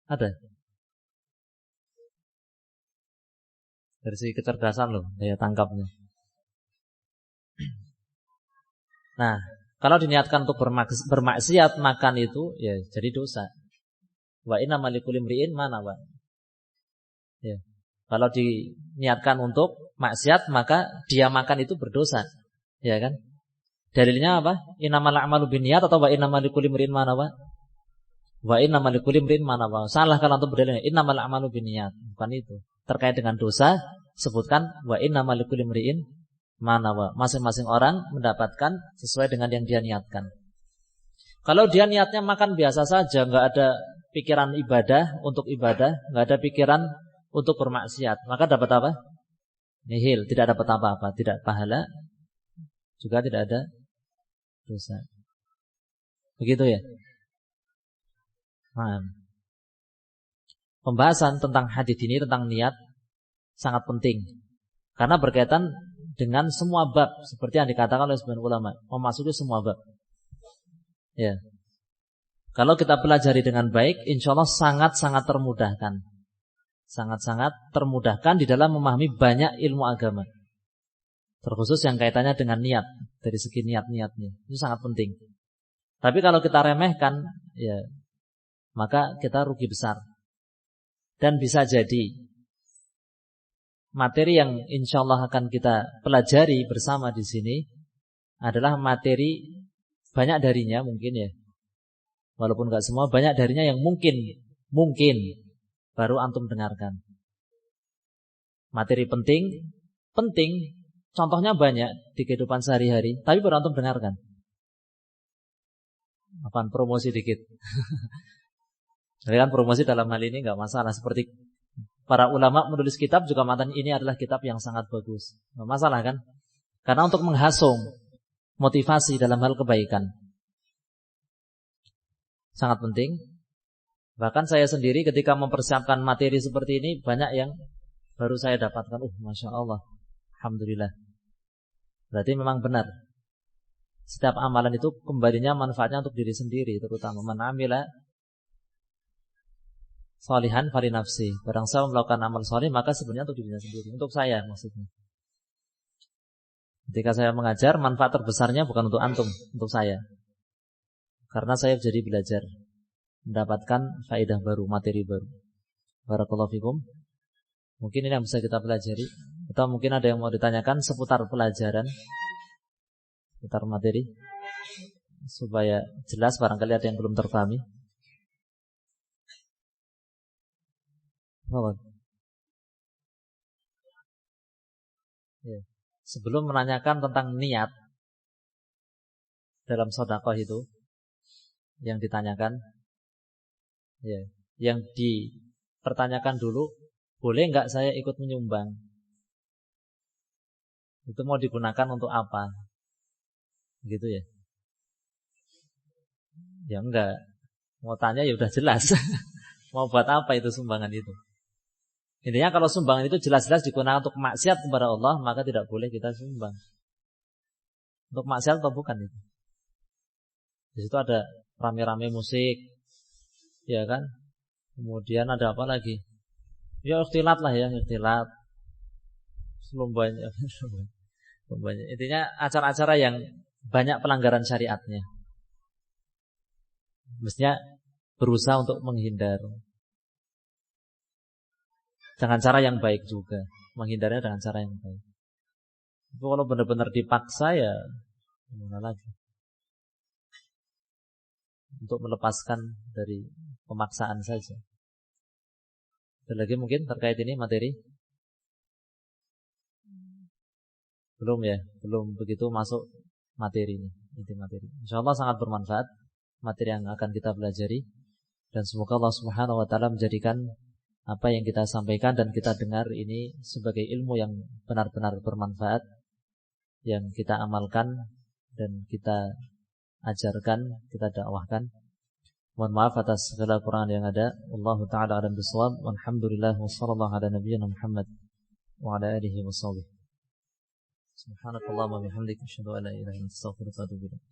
Ada. Dari segi kecerdasan loh, daya tangkapnya. Nah, kalau diniatkan untuk bermaksiat makan itu, ya jadi dosa. Wa innamal likulli imri'in ma nawa. Ya. Kalau diniatkan untuk maksiat, maka dia makan itu berdosa. Ya kan? Dalilnya apa? Innamal a'malu binniyat atau wa innamal likulli imri'in ma nawa? Wa innamal likulli imri'in ma nawa. Salah kalau antum berdalilnya innamal a'malu binniyat. Bukan itu. Terkait dengan dosa, sebutkan wa innamal likulli imri'in ma nawa. Masing-masing orang mendapatkan sesuai dengan yang dia niatkan. Kalau dia niatnya makan biasa saja, nggak ada pikiran ibadah untuk ibadah, nggak ada pikiran untuk bermaksiat, maka dapat apa? Nihil, tidak dapat apa-apa, tidak pahala, juga tidak ada dosa. Begitu ya. Nah, pembahasan tentang hadis ini, tentang niat, sangat penting. Karena berkaitan dengan semua bab, seperti yang dikatakan oleh sebagian ulama, memasuki semua bab. Ya. Kalau kita pelajari dengan baik, insya Allah sangat-sangat termudahkan. Sangat-sangat termudahkan di dalam memahami banyak ilmu agama. Terkhusus yang kaitannya dengan niat, dari segi niat-niatnya. Itu sangat penting. Tapi kalau kita remehkan, ya, maka kita rugi besar. Dan bisa jadi materi yang insya Allah akan kita pelajari bersama di sini adalah materi banyak darinya mungkin ya. Walaupun enggak semua, banyak darinya yang mungkin baru antum dengarkan. Materi penting, contohnya banyak di kehidupan sehari-hari, tapi baru antum dengarkan. Apaan promosi dikit. Jadi kan promosi dalam hal ini enggak masalah. Seperti para ulama menulis kitab juga matan ini adalah kitab yang sangat bagus. Enggak masalah kan? Karena untuk menghasung motivasi dalam hal kebaikan. Sangat penting. Bahkan saya sendiri ketika mempersiapkan materi seperti ini, banyak yang baru saya dapatkan. Masya Allah, alhamdulillah. Berarti memang benar. Setiap amalan itu kembalinya manfaatnya untuk diri sendiri, terutama man amila sholihan fali nafsi. Barang siapa melakukan amal sholih, maka sebenarnya untuk dirinya sendiri, untuk saya maksudnya. Ketika saya mengajar, manfaat terbesarnya bukan untuk antum, untuk saya. Karena saya jadi belajar, mendapatkan faedah baru, materi baru. Barakallahu fikum. Mungkin ini yang bisa kita pelajari. Atau mungkin ada yang mau ditanyakan seputar pelajaran, seputar materi, supaya jelas, barangkali ada yang belum terpahami. Ya. Sebelum menanyakan tentang niat dalam sedekah itu, yang ditanyakan, ya, yang dipertanyakan dulu, boleh enggak saya ikut menyumbang? Itu mau digunakan untuk apa? Gitu ya? Ya enggak. Mau tanya ya udah jelas. Mau buat apa itu sumbangan itu? Intinya kalau sumbangan itu jelas-jelas digunakan untuk maksiat kepada Allah, maka tidak boleh kita sumbang. Untuk maksiat atau bukan itu? Di situ ada rame-rame musik, ya kan? Kemudian ada apa lagi? Ya ikhtilat lah ya, ikhtilat. Lombanya. Intinya acara-acara yang banyak pelanggaran syariatnya. Mestinya berusaha untuk menghindar. Dengan cara yang baik juga. Menghindarnya dengan cara yang baik. Tapi kalau benar-benar dipaksa ya gimana lagi? Untuk melepaskan dari pemaksaan saja. Ada lagi mungkin terkait ini materi? Belum ya, belum begitu masuk materi ini, inti materi. Insyaallah sangat bermanfaat materi yang akan kita pelajari, dan semoga Allah Subhanahu wa taala menjadikan apa yang kita sampaikan dan kita dengar ini sebagai ilmu yang benar-benar bermanfaat, yang kita amalkan dan kita ajarkan, kita dakwahkan. Mohon maaf atas segala kekurangan yang ada. Wallahu ta'ala a'lam bishawab. Walhamdulillah wassallallahu ala nabiyyina Muhammad wa ala alihi washabbihi. Subhanakallahumma wa bihamdika asyhadu an la ilaha illa anta astaghfiruka wa atubu ilaik.